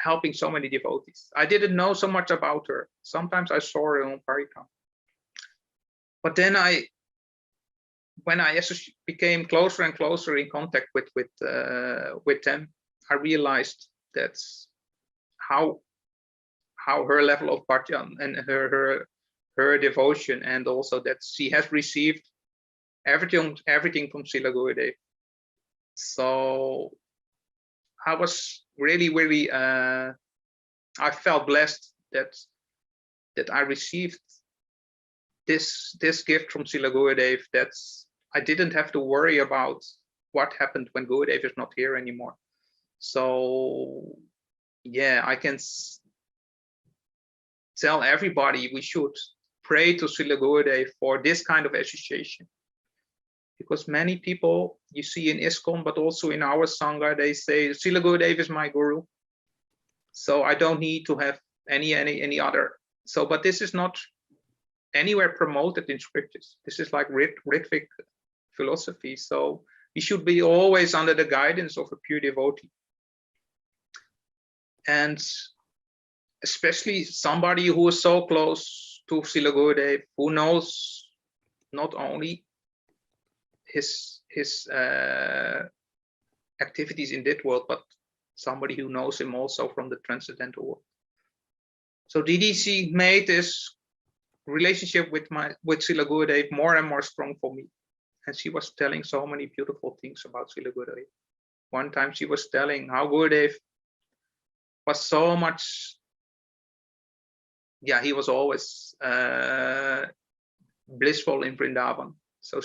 helping so many devotees. I didn't know so much about her. Sometimes I saw her on Parikram. But then when I became closer and closer in contact with them, I realized that's how her level of bhajan and her devotion, and also that she has received everything from Srila Gurudeva. So I was really, really, I felt blessed that I received this gift from Srila Gurudeva. That's, I didn't have to worry about what happened when Gurudeva is not here anymore. So yeah, I can tell everybody we should pray to Srila Gurudeva for this kind of association. Because many people you see in ISKCON, but also in our Sangha, they say, Srila Gurudeva is my Guru. So I don't need to have any other. So, but this is not anywhere promoted in scriptures. This is like Ritvik philosophy. So we should be always under the guidance of a pure devotee. And especially somebody who is so close to Srila Gurudeva, who knows not only his activities in that world, but somebody who knows him also from the transcendental world. So DDC made this relationship with Srila Gurudeva more and more strong for me. and she was telling so many beautiful things about Srila Gurudev. One time she was telling how Gurudev was so much, he was always blissful in Vrindavan. So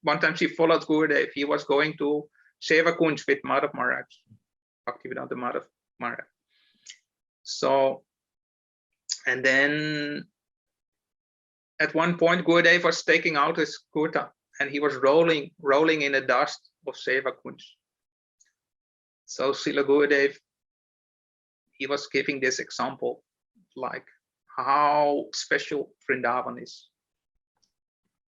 one time she followed Gurudev. He was going to Seva Kunj with Madhav Maharaj, Bhaktivedanta Madhav Maharaj. So, and then at one point Gurudev was taking out his kurta and he was rolling in the dust of Seva Kunj. So Srila Gurudev, he was giving this example, like how special Vrindavan is.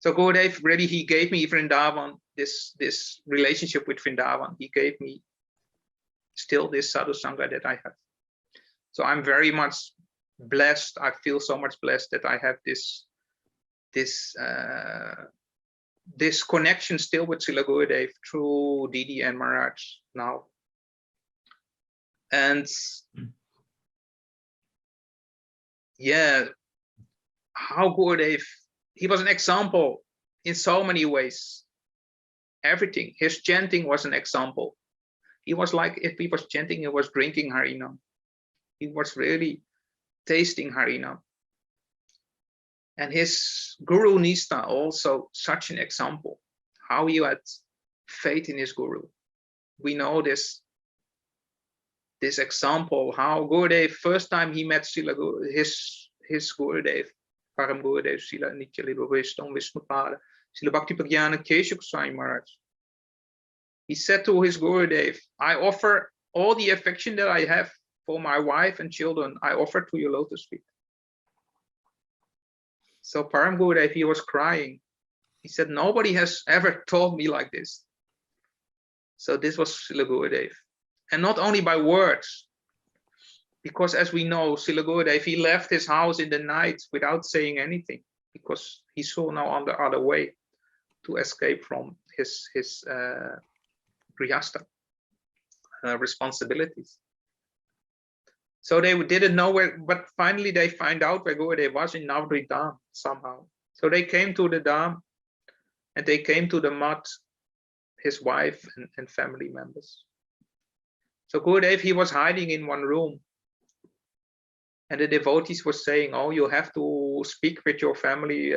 So Gurudev really, he gave me Vrindavan, this relationship with Vrindavan. He gave me still this sadhu sangha that I have. So I'm very much blessed. I feel so much blessed that I have this connection still with Srila Gurudev through Didi and Maharaj now. And yeah, how Gurudev, he was an example in so many ways. Everything, his chanting was an example. He was like, if he was chanting, he was drinking Harinam. He was really tasting Harinam. And his Guru Nistha, also such an example, how he had faith in his Guru. We know this example, how Gurudev, first time he met Srila Guru, his Gurudev, Param Gurudev, Srila Nityalila Vaishnava Vishnupada, Srila Bhakti Pragyana Kesha Goswami Maharaj. He said to his Gurudev, I offer all the affection that I have for my wife and children, I offer to your lotus feet. So Param Gurudev, he was crying. He said, nobody has ever told me like this. So this was Srila Gurudev. And not only by words, because as we know, Srila Gurudev, he left his house in the night without saying anything, because he saw no other way to escape from his grihastha responsibilities. So they didn't know where, but finally they find out where Gurudev was, in Navadri Dham somehow. So they came to the Dham and they came to the Mat, his wife and family members. So Gurudev, he was hiding in one room. And the devotees were saying, oh, you have to speak with your family,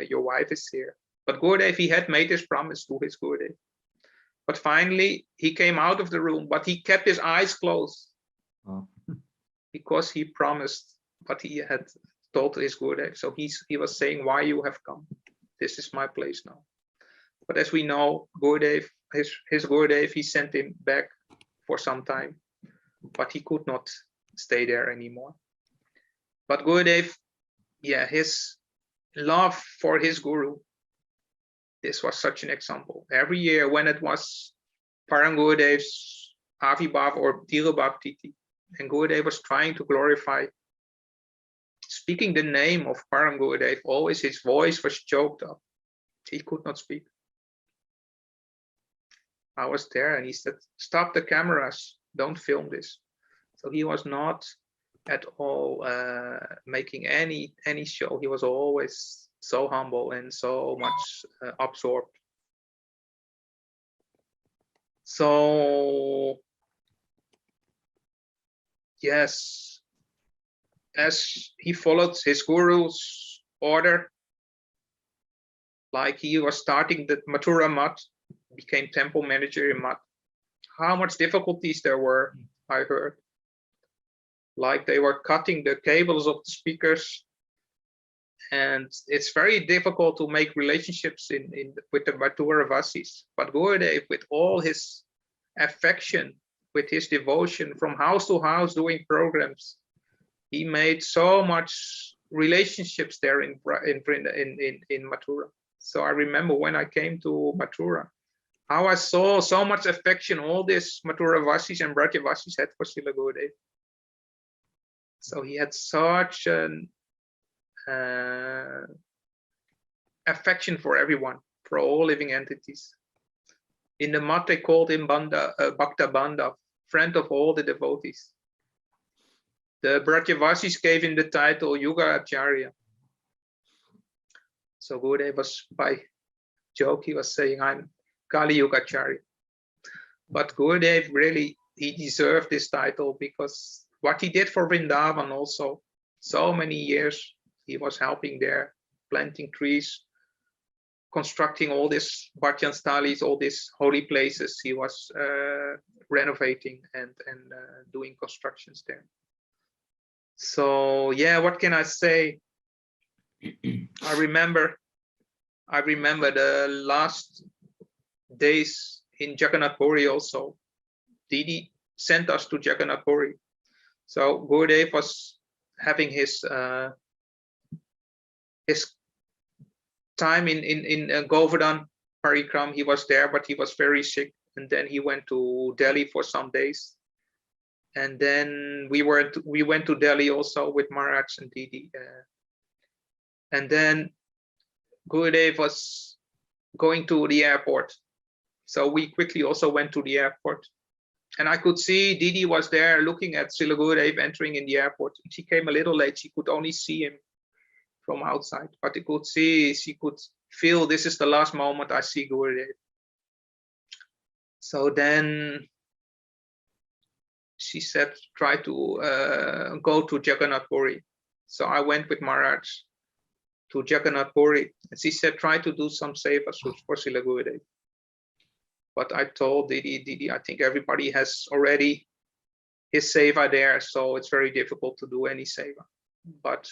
your wife is here. But Gurudev, he had made his promise to his Gurudev. But finally, he came out of the room, but he kept his eyes closed. Oh. Because he promised what he had told his Gurudev. So he was saying, why you have come? This is my place now. But as we know, Gurudev, his Gurudev, he sent him back for some time, but he could not stay there anymore. But Gurudev, yeah, his love for his Guru, this was such an example. Every year when it was Param Gurudev's Avibhav or PureBhakti.Tv, and Gurudev was trying to glorify, speaking the name of Param Gurudev, always his voice was choked up. He could not speak. I was there and he said, stop the cameras, don't film this. So he was not at all making any show. He was always so humble and so much absorbed. So yes, as he followed his Guru's order, like he was starting the Mathura Mat, became temple manager in Mat. How much difficulties there were, I heard. Like they were cutting the cables of the speakers, and it's very difficult to make relationships with the Mathura Vasis. But Gurudev, with all his affection, with his devotion, from house to house doing programs, he made so much relationships there in Mathura. So I remember when I came to Mathura, how I saw so much affection all these Mathura Vasis and Braja Vasis had for Srila Gurudev. So he had such an affection for everyone, for all living entities. In the Mat, they called him Bhakta Bandha, friend of all the devotees. The Brajavasis gave him the title Yuga Acharya. So Gurudev was by joke, he was saying, I'm Kali Yugachari. But Gurudev really, he deserved this title because what he did for Vrindavan also, so many years, he was helping there, planting trees, constructing all these bhajan stalis, all these holy places. He was renovating and doing constructions there. So yeah, what can I say? I remember the last days in Jagannath Puri also. Didi sent us to Jagannath Puri. So Gurudev was having his time in Govardhan Parikram. He was there, but he was very sick, and then he went to Delhi for some days. And then we went to Delhi also with Maharaj and Didi. And then Gurudev was going to the airport. So we quickly also went to the airport. And I could see Didi was there looking at Srila Gurudev entering in the airport. She came a little late. She could only see him from outside. But she could feel this is the last moment I see Gurudev. So then she said, try to go to Jagannath Puri. So I went with Maharaj to Jagannath Puri. And she said, try to do some seva for Srila Gurudev. But I told Didi, I think everybody has already his seva there, so it's very difficult to do any seva. But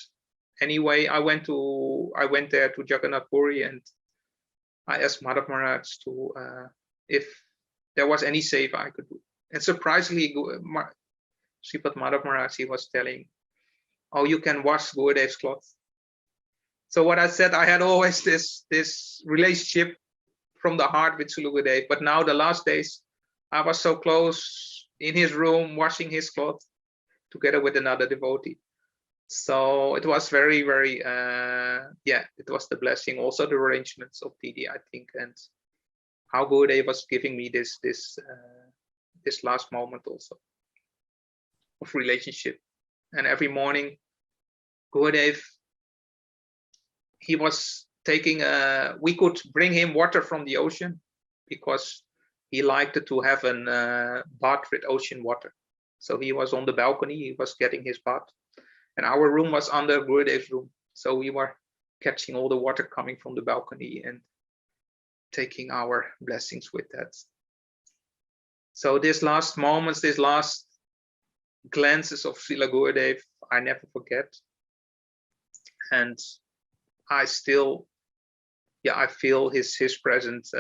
anyway, I went there to Jagannath Puri, and I asked Madhav Maharaj to if there was any seva I could do. And surprisingly, Sripad Madhav Maharaj, he was telling, oh, you can wash Gurudev's clothes. So what I said, I had always this relationship from the heart with Srila Gurudev, but now the last days, I was so close in his room, washing his clothes together with another devotee. So it was very, very, it was the blessing, also the arrangements of Didi, I think, and how Gurudev was giving me this last moment also of relationship. And every morning, Gurudev, he was taking we could bring him water from the ocean because he liked to have a bath with ocean water. So he was on the balcony, he was getting his bath. And our room was under Gurudev's room. So we were catching all the water coming from the balcony and taking our blessings with that. So these last moments, these last glances of Srila Gurudev, I never forget. And I still, I feel his presence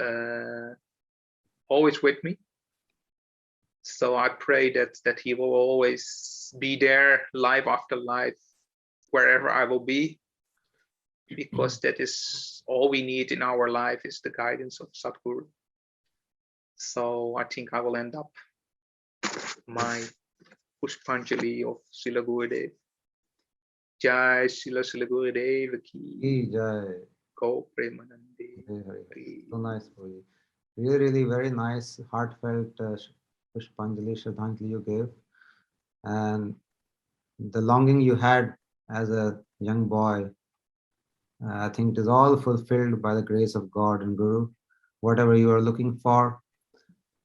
always with me. So I pray that he will always be there, life after life, wherever I will be, because that is all we need in our life, is the guidance of Sadguru. So I think I will end up my Pushpanjali of Srila Gurudev. Jai Srila Gurudev ki Jai. Go Premanande. So nice for you. Really very nice, heartfelt Pushpanjali, Shraddhanjali you gave. And the longing you had as a young boy, I think it is all fulfilled by the grace of God and Guru. Whatever you are looking for,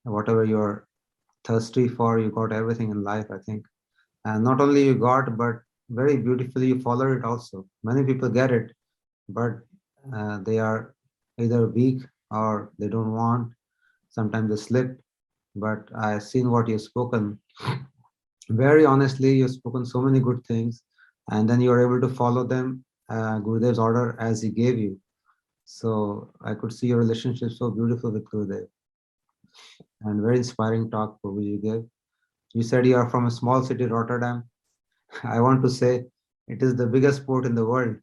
whatever you are thirsty for, you got everything in life, I think. And not only you got, but very beautifully you followed it also. Many people get it, but they are either weak or they don't want. Sometimes they slip. But I've seen what you've spoken. Very honestly, you've spoken so many good things, and then you are able to follow them, Gurudev's order as he gave you. So I could see your relationship so beautiful with Gurudev. And very inspiring talk, Prabhu, you gave. You said you are from a small city, Rotterdam. I want to say it is the biggest port in the world.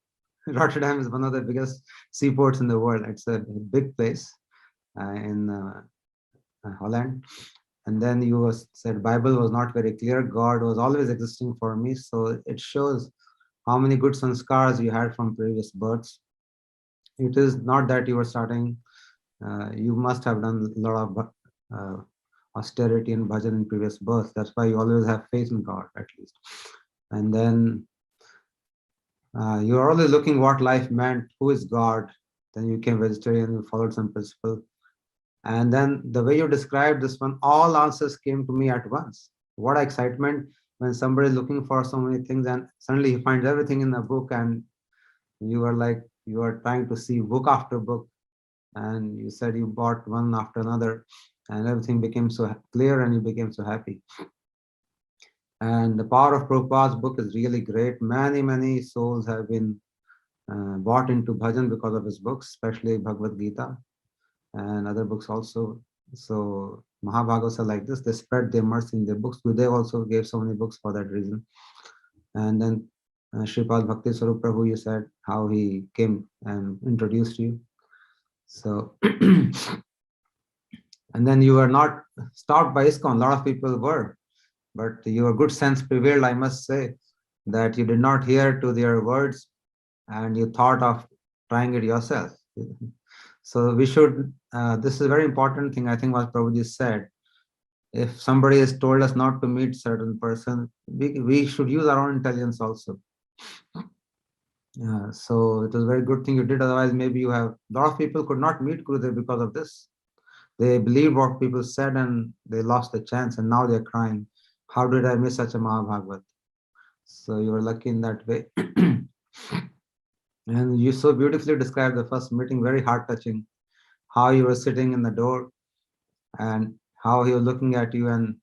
Rotterdam is one of the biggest seaports in the world. It's a big place in Holland. And then you said Bible was not very clear. God was always existing for me. So it shows how many good sanskars you had from previous births. It is not that you were starting, you must have done a lot of austerity and bhajan in previous births. That's why you always have faith in God, at least. And then you're always looking what life meant, who is God. then you became vegetarian, you followed some principle. And then the way you described this one, all answers came to me at once. What excitement when somebody is looking for so many things and suddenly he finds everything in the book, and you are like, you are trying to see book after book, and you said you bought one after another, and everything became so clear and you became so happy. And the power of Prabhupada's book is really great. Many souls have been bought into bhajan because of his books, especially Bhagavad Gita and other books also. So Mahabhagavats are like this, they spread their mercy in their books. Gurudeva also gave so many books for that reason. And then Sripad Bhakti Swarup Prabhu, you said how he came and introduced you. So, and then you were not stopped by ISKCON. A lot of people were, but your good sense prevailed, I must say, that you did not hear to their words and you thought of trying it yourself. So we should, this is a very important thing, I think what Prabhuji said. If somebody has told us not to meet certain person, we should use our own intelligence also. So it was a very good thing you did. Otherwise, maybe you have, a lot of people could not meet Gurudev because of this. They believed what people said and they lost the chance, and now they're crying, how did I miss such a Mahabhagavat? So you were lucky in that way. And you so beautifully described the first meeting, very heart-touching, how you were sitting in the door and how he was looking at you and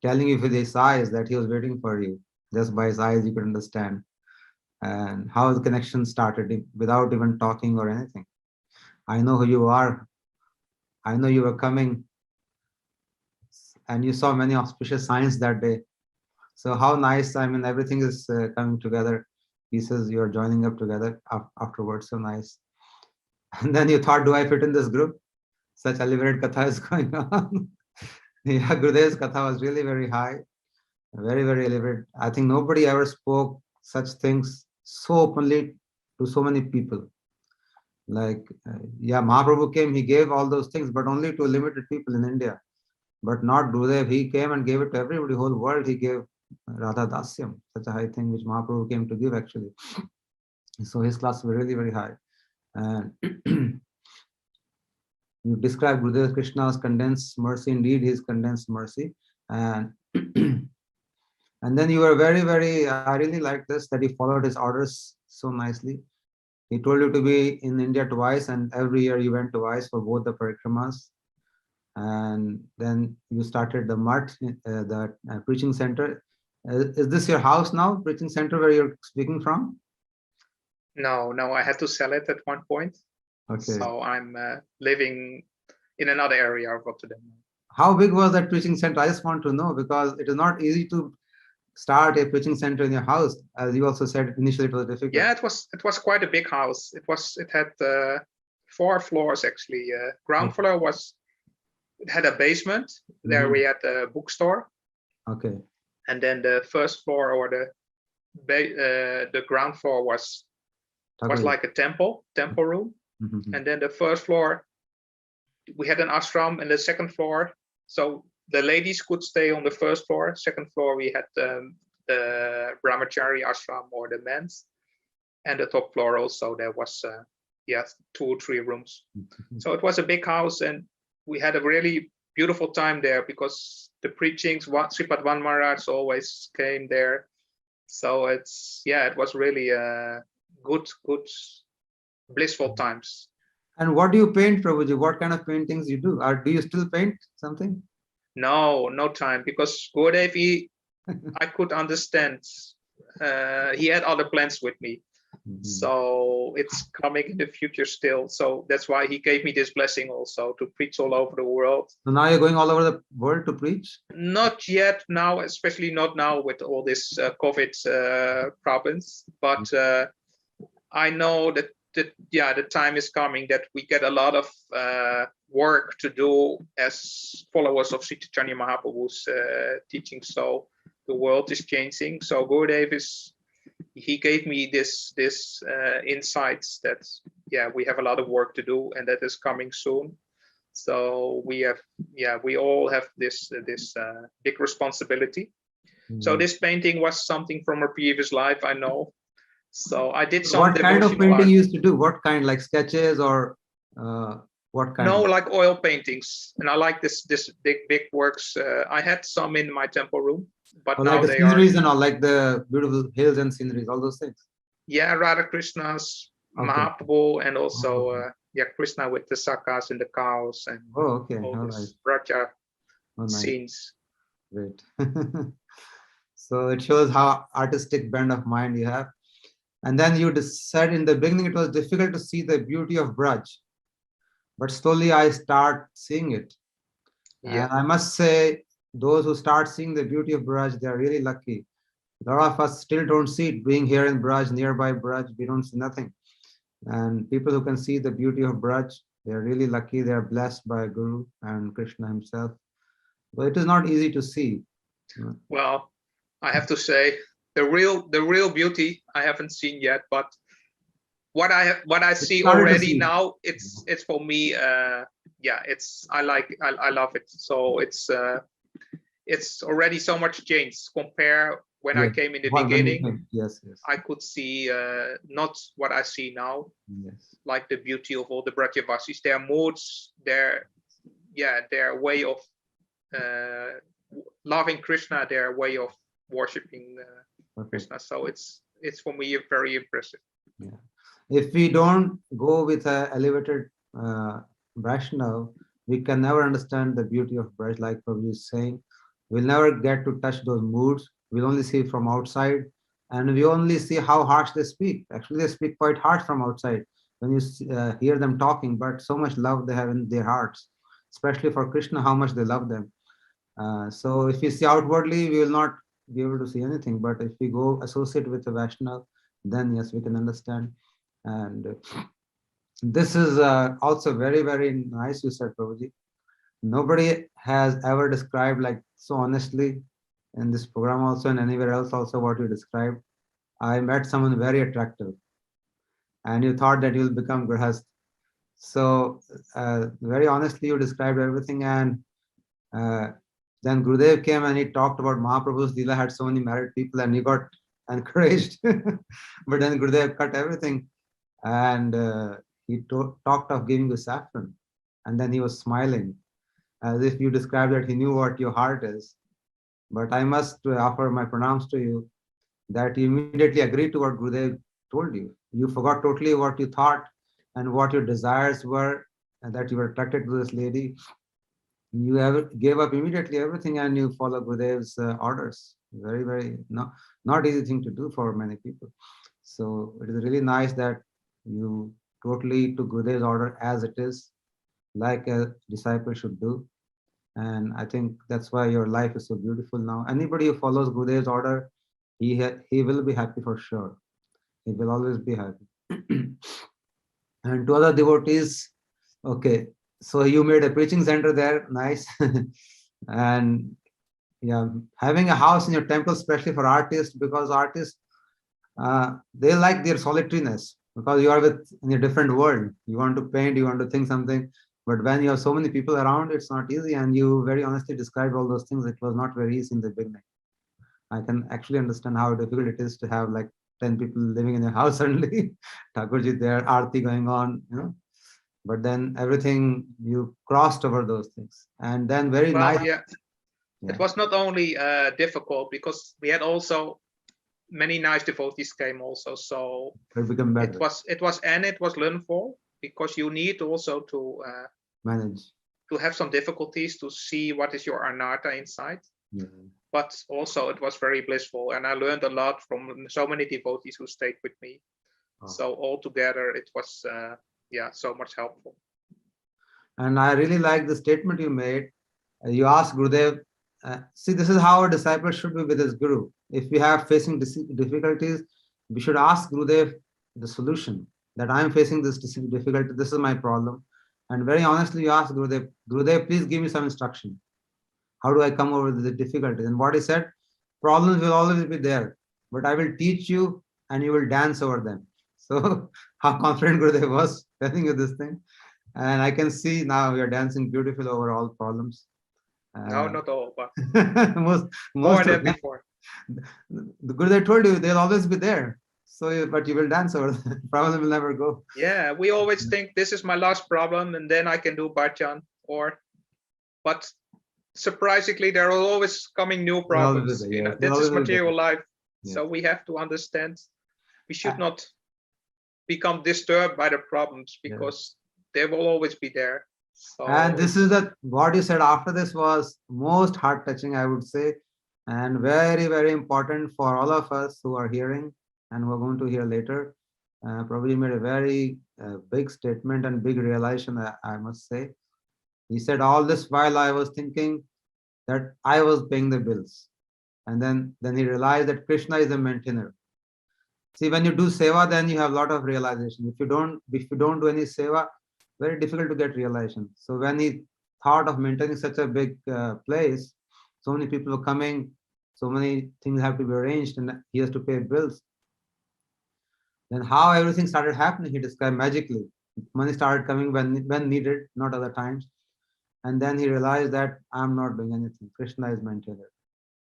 telling you with his eyes that he was waiting for you. Just by his eyes you could understand. And how the connection started without even talking or anything. I know who you are. I know you were coming. And you saw many auspicious signs that day. So how nice, I mean, everything is coming together. Pieces you're joining up together afterwards, so nice. And then you thought, do I fit in this group? Such elevated katha is going on. Yeah, Gurudev's katha was really very high, very elevated. I think nobody ever spoke such things so openly to so many people. Like, yeah, Mahaprabhu came, he gave all those things, but only to limited people in India. But not Gurudev, he came and gave it to everybody, whole world. He gave Radha Dasyam, such a high thing which Mahaprabhu came to give actually. So his class was really very high. And you describe Gurudev Krishna's condensed mercy. Indeed, his condensed mercy. And and then you were very, I really like this, that he followed his orders so nicely. He told you to be in India twice, and every year you went twice for both the parikramas. And then you started the Mutt, the preaching center. Is this your house now, preaching center where you're speaking from? No, I had to sell it at one point. Okay. So I'm living in another area of Rotterdam. How big was that preaching center? I just want to know, because it is not easy to start a preaching center in your house. As you also said, initially it was difficult. Yeah, it was quite a big house. It had 4 floors actually. Ground floor it had a basement. There we had a bookstore. Okay. And then the first floor, or the ground floor was like a temple room. And then the first floor, we had an ashram, and the second floor, so the ladies could stay on the first floor. Second floor, we had the brahmachari ashram, or the men's, and the top floor also there was 2 or 3 rooms. So it was a big house, and we had a really beautiful time there, because the preachings, Sripad Maharaj always came there. So it was really good, blissful times. And what do you paint, Prabhuji? What kind of paintings you do? Or do you still paint something? No time, because Gurudev, I could understand. He had other plans with me. So it's coming in the future still. So that's why he gave me this blessing also, to preach all over the world. So now you're going all over the world to preach? Not yet now, especially not now with all this COVID problems. But I know that the time is coming that we get a lot of work to do as followers of Sri Chaitanya Mahaprabhu's teaching. So the world is changing. So Gurudev he gave me this insights that we have a lot of work to do, and that is coming soon. So we all have this big responsibility. So this painting was something from a previous life, I know. So I did some What kind of devotional painting art. you used to do? What kind, like sketches or what kind? No, like oil paintings, and I like this big works. I had some in my temple room, but Or now like the they are, sceneries and all, like the beautiful hills and sceneries, all those things. yeah, Radha Krishna's, Okay. Mahaprabhu, and also Okay. yeah, Krishna with the sakas and the cows and Oh, okay. all All right. this Raja Oh, nice. scenes. Great. So it shows how artistic bent of mind you have. And then you said in the beginning it was difficult to see the beauty of Braj, but slowly I start seeing it. Yeah. And I must say, those who start seeing the beauty of Braj, they are really lucky. A lot of us still don't see it. Being here in Braj, nearby Braj, we don't see nothing. And people who can see the beauty of Braj, they are really lucky. They are blessed by Guru and Krishna himself. But it is not easy to see. Well, I have to say the real beauty I haven't seen yet, but what I see already now, it's for me. Yeah, I love it. So it's already so much changed compare when I came in the beginning. Yes, yes. I could see not what I see now. Yes. Like the beauty of all the Bratyavasis, their moods, their way of loving Krishna, their way of worshiping Krishna. So it's for me very impressive. Yeah. If we don't go with an elevated Vaishnav, we can never understand the beauty of Braj, like Prabhu is saying. We'll never get to touch those moods. We'll only see from outside, and we only see how harsh they speak. Actually, they speak quite harsh from outside when you hear them talking, but so much love they have in their hearts, especially for Krishna, how much they love them. So if we see outwardly, we will not be able to see anything. But if we go associate with the Vaishnav, then yes, we can understand. And this is also very, very nice, you said, Prabhuji. Nobody has ever described like so honestly in this program also and anywhere else also what you described. I met someone very attractive and you thought that you'll become grihast. So very honestly, you described everything. And then Gurudev came and he talked about Mahaprabhu's Leela had so many married people and he got encouraged. But then Gurudev cut everything and he talked of giving you saffron. And then he was smiling as if you described that he knew what your heart is. But I must offer my pranams to you that you immediately agreed to what Gurudev told you. You forgot totally what you thought and what your desires were, and that you were attracted to this lady. You gave up immediately everything and you follow Gurudev's orders. Very, very not easy thing to do for many people. So it is really nice that you totally took Gurudev's order as it is, like a disciple should do. And I think that's why your life is so beautiful now. Anybody who follows Gurudev's order, he will be happy for sure. He will always be happy. And to other devotees, okay, so you made a preaching center there, nice. And yeah, having a house in your temple, especially for artists, because artists, they like their solitariness because you are in a different world. You want to paint, you want to think something, but when you have so many people around, it's not easy. And you very honestly described all those things. It was not very easy in the beginning. I can actually understand how difficult it is to have like 10 people living in a house suddenly. Thakurji there, Aarti going on, But then everything you crossed over those things. And then very nice. Yeah. It was not only difficult because we had also many nice devotees came also. So it was learnful because you need also to manage, to have some difficulties to see what is your anartha inside. But also it was very blissful and I learned a lot from so many devotees who stayed with me. So altogether it was so much helpful. And I really like the statement you made. You asked Gurudev, see, this is how a disciple should be with his Guru. If we have facing difficulties, we should ask Gurudev the solution, that I am facing this difficulty, this is my problem. And very honestly, you ask Gurudev, Gurudev, please give me some instruction. How do I come over the difficulties? And what he said, problems will always be there, but I will teach you and you will dance over them. So how confident Gurudev was telling you this thing. And I can see now we are dancing beautiful over all problems. No, not all, but most more than before. The Gurudev told you they'll always be there. So, but you will dance over the problem will never go. Yeah, we always think this is my last problem and then I can do bhajan, but surprisingly, there are always coming new problems. There, You yes, know, there this is always will be material life. yes. So we have to understand we should not become disturbed by the problems because they will always be there. So and this is what you said after this was most heart touching, I would say, and very, very important for all of us who are hearing and who are going to hear later. Probably made a very big statement and big realization, I must say. He said, all this while I was thinking that I was paying the bills. And then he realized that Krishna is the maintainer. See, when you do seva, then you have a lot of realization. If you don't do any seva, very difficult to get realization. So when he thought of maintaining such a big place, so many people are coming, so many things have to be arranged, and he has to pay bills. Then how everything started happening, he described magically. Money started coming when needed, not other times. And then he realized that I'm not doing anything. Krishna is maintainer.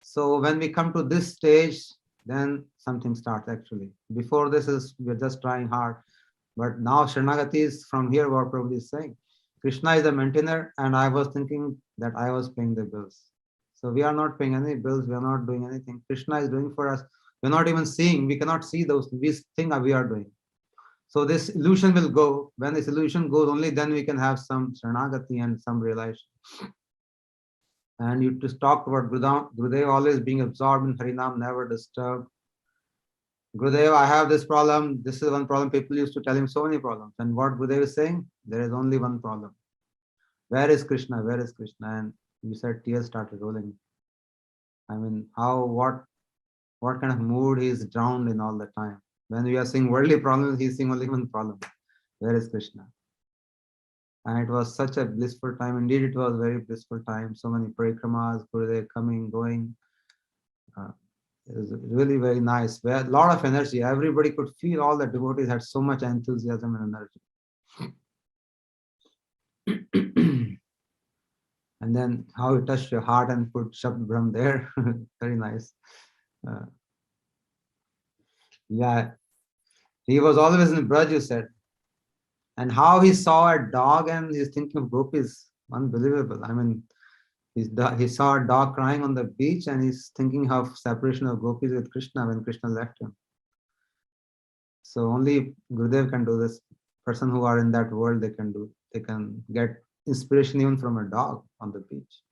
So when we come to this stage, then something starts actually. Before this is we're just trying hard. But now Sharanagati is from here what Prabhu is saying. Krishna is the maintainer, and I was thinking that I was paying the bills. So we are not paying any bills, we are not doing anything. Krishna is doing for us. We're not even seeing, we cannot see those, we think we are doing. So this illusion will go. When this illusion goes, only then we can have some Sharanagati and some realization. And you just talked about Gurudeva always being absorbed in Harinam, never disturbed. Gurudeva, I have this problem. This is one problem. People used to tell him so many problems. And what Gurudeva is saying, there is only one problem. Where is Krishna? Where is Krishna? And you said tears started rolling. I mean, what kind of mood he is drowned in all the time. When we are seeing worldly problems, he's seeing only one problem. Where is Krishna? And it was such a blissful time. Indeed, it was a very blissful time. So many parikramas, Gurudeva coming, going. It was really very nice. We had a lot of energy. Everybody could feel all the devotees had so much enthusiasm and energy. And then how it touched your heart and put Shabd Brahm there. Very nice. Uh, yeah, he was always in Braj, you said. And how he saw a dog and he's thinking of gopis, unbelievable. I mean, he saw a dog crying on the beach and he's thinking of separation of gopis with Krishna when Krishna left him. So only Gurudev can do this. Person who are in that world, they can get inspiration even from a dog on the beach.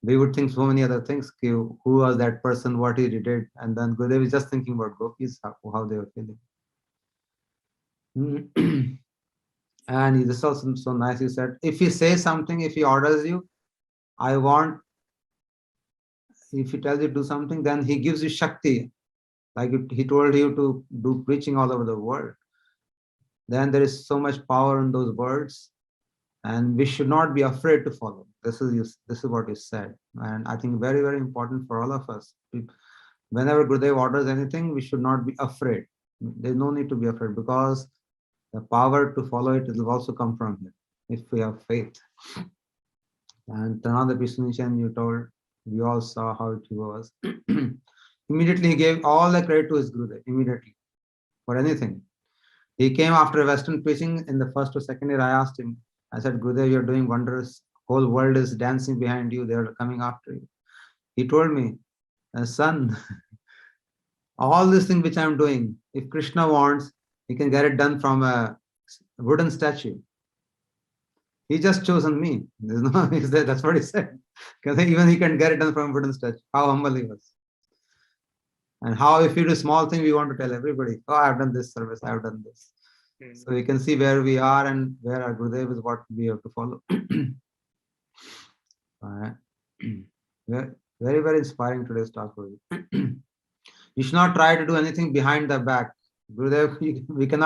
We would think so many other things. Who was that person, what he did, and then Gurudev is just thinking about gopis, how they were feeling. And this is also so nice. He said, if he says something, if he orders you, if he tells you to do something, then he gives you Shakti. Like he told you to do preaching all over the world. Then there is so much power in those words, and we should not be afraid to follow. This is what is said, and I think very, very important for all of us. Whenever Gurudev orders anything, we should not be afraid. There's no need to be afraid because the power to follow it will also come from him if we have faith. And Tanada Pishunichan, you told, we all saw how it was. Immediately he gave all the credit to his Gurudev, immediately, for anything. He came after Western preaching in the first or second year. I asked him, I said, Gurudev, you're doing wonders. Whole world is dancing behind you. They're coming after you. He told me, son, all this thing which I'm doing, if Krishna wants, he can get it done from a wooden statue. He just chosen me. There's no, that's what he said. Because even he can get it done from a wooden statue. How humble he was. And how if you do small thing, we want to tell everybody, oh, I've done this service, I've done this. So we can see where we are and where our Gurudev is, what we have to follow. Very, very inspiring today's talk for you. You should not try to do anything behind the back. Gurudev, we can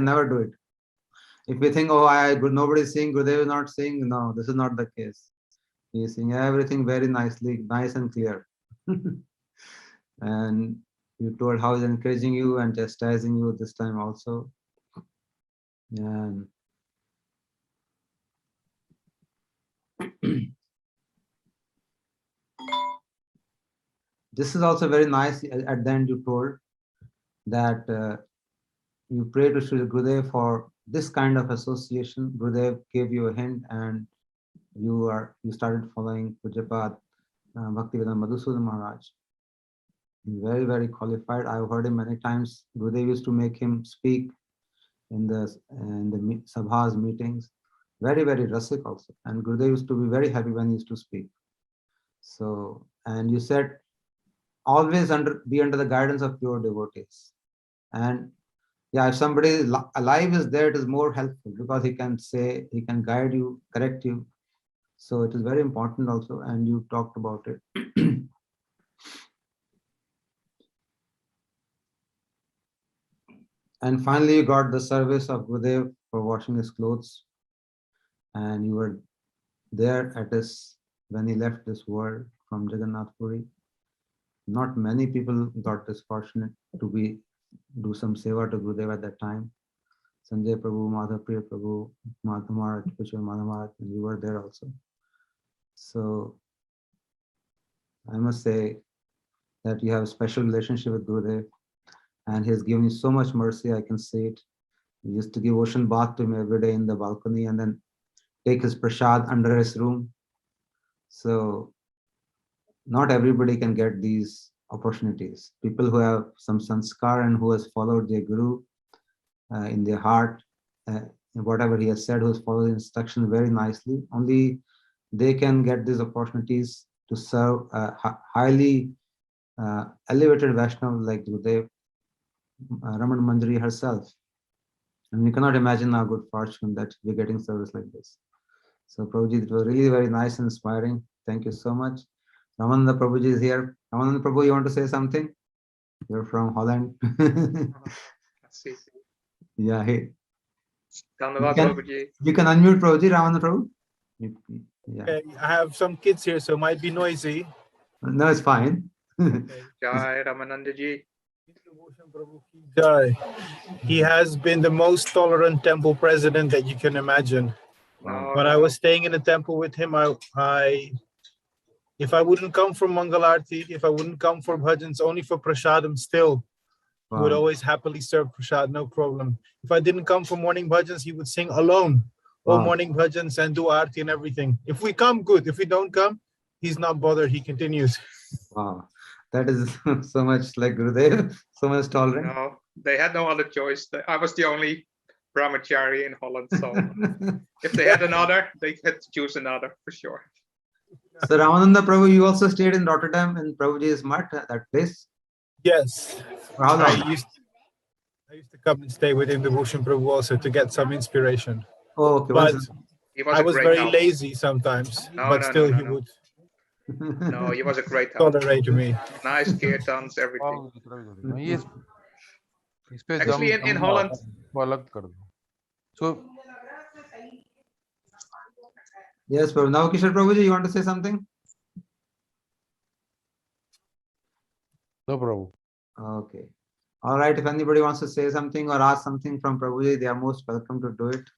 never do it. If we think, oh, nobody is seeing, Gurudev is not seeing, no, this is not the case. He is seeing everything very nicely, nice and clear. And you told how he's encouraging you and chastising you this time also. And this is also very nice. At the end, you told that you pray to Sri Gurudev for this kind of association. Gurudev gave you a hint, and you started following Pujapad Bhaktivedanta Madhusudan Maharaj. Very, very qualified. I've heard him many times. Gurudev used to make him speak in the sabhas meetings. Very, very rasik also. And Gurudev used to be very happy when he used to speak. So, and you said always be under the guidance of pure devotees. And yeah, if somebody alive is there, it is more helpful because he can guide you, correct you. So it is very important also, and you talked about it. And finally, you got the service of Gurudev for washing his clothes, and you were there at his when he left this world from Jagannath Puri. Not many people got this fortunate to do some seva to Gurudev at that time. Sanjay Prabhu, Madhav Priya Prabhu, Madhav Maharaj, Vishwa Madhav Maharaj, and you were there also. So I must say that you have a special relationship with Gurudev, and he has given you so much mercy. I can see it. He used to give ocean bath to him every day in the balcony and then take his prasad under his room. So not everybody can get these opportunities. People who have some sanskar and who has followed their guru in their heart, whatever he has said, who has followed the instruction very nicely, only they can get these opportunities to serve highly elevated Vaishnava like Gurudev, Raman Manjari herself. And we cannot imagine our good fortune that we're getting service like this. So Prabhuji, it was really very nice and inspiring. Thank you so much. Ramananda Prabhuji is here. Ramananda Prabhu, you want to say something? You're from Holland. Let's see. Yeah, hey. Prabhuji. You can unmute Prabhuji, Ramananda Prabhu. Yeah. Okay, I have some kids here, so it might be noisy. No, it's fine. Jai Ramanandaji. Jai. He has been the most tolerant temple president that you can imagine. Wow. When I was staying in the temple with him, if I wouldn't come for Mangalarti, if I wouldn't come for bhajans, only for prasadam still, he would always happily serve prasad, no problem. If I didn't come for morning bhajans, he would sing alone all morning bhajans and do aarti and everything. If we come, good. If we don't come, he's not bothered. He continues. Wow, that is so much like Gurudev, so much tolerant. No, they had no other choice. I was the only brahmachari in Holland, so if they had another, they had to choose another for sure. So Ramananda Prabhu, you also stayed in Rotterdam in Prabhuji's Mutt, that place? Yes. For how long? I used to come and stay with Indubhusana Prabhu also to get some inspiration. Oh, okay. But I was very lazy sometimes, but still he would. No, he was a great help. Tolerate me. Nice kirtans, everything. Actually, in Holland. So, yes, Prabhu. Now, Kishore Prabhuji, you want to say something? no problem. Okay. All right. If anybody wants to say something or ask something from Prabhuji, they are most welcome to do it.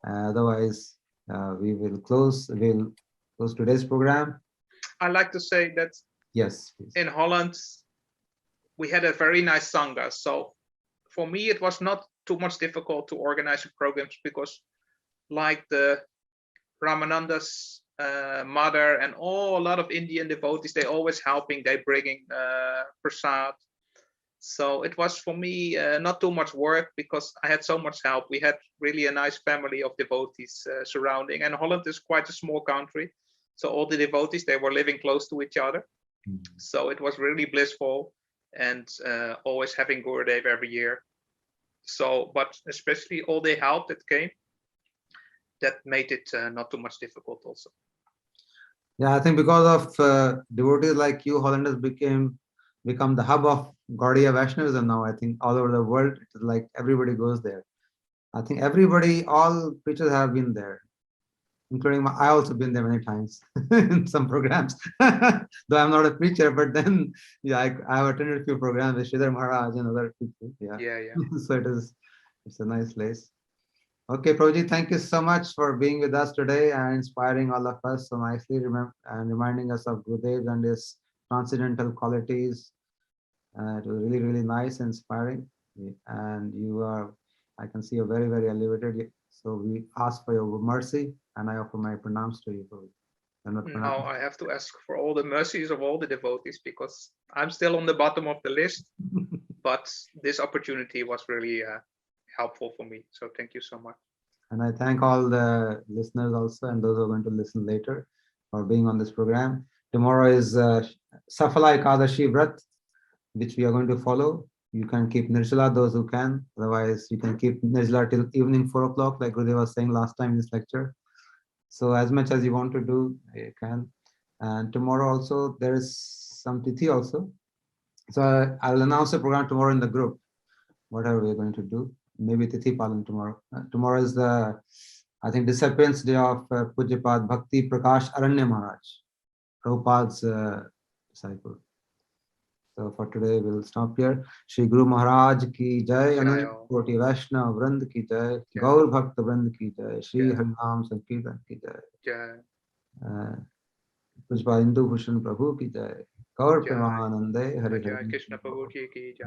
Otherwise, we will close. We'll close today's program. I like to say that yes, please. In Holland, we had a very nice sangha. So for me, it was not too much difficult to organize programs because like the Ramananda's mother and a lot of Indian devotees, they always helping, they bringing prasad. So it was for me not too much work because I had so much help. We had really a nice family of devotees surrounding, and Holland is quite a small country. So all the devotees, they were living close to each other. So it was really blissful, and always having Gurudev every year. So, but especially all the help that came, that made it not too much difficult also. Yeah, I think because of devotees like you, Holland has become the hub of Gaudiya Vaishnavism now. I think all over the world, it's like everybody goes there. I think all preachers have been there, including I also been there many times in some programs. Though I'm not a preacher, but then yeah, I have attended a few programs with Sridhar Maharaj and other people. Yeah. So it's a nice place. Okay, Prabhuji, thank you so much for being with us today and inspiring all of us so nicely, and reminding us of Gurudev and his transcendental qualities. It was really, really nice, inspiring. And you are, I can see you're very, very elevated. So we ask for your mercy, and I offer my pranams to you, Prabhu. Now I have to ask for all the mercies of all the devotees because I'm still on the bottom of the list. But this opportunity was really helpful for me. So thank you so much. And I thank all the listeners also and those who are going to listen later for being on this program. Tomorrow is Safala Ekadashi Vrat, which we are going to follow. You can keep Nirjala, those who can. Otherwise, you can keep Nirjala till evening 4 o'clock, like Gurudeva was saying last time in this lecture. So as much as you want to do, you can. And tomorrow also, there is some Tithi also. So I'll announce the program tomorrow in the group, whatever we're going to do. Maybe Tithi Palan tomorrow. Tomorrow is the, I think, disappearance day of Pujapad Bhakti Prakash Aranya Maharaj, Prabhupada's disciple. So for today, we'll stop here. Shri Guru Maharaj ki jai, Anant Koti Vaishnav Vrand ki jai, Gaur Bhakta Vrand ki jai, Shri Harinam Sankirtan ki jai, Pujapad Indubhusana Prabhu ki jai, Gaur Premanande Hari Hari Krishna Prabhu ki jai.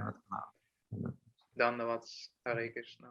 Dandavat, Hare Krishna.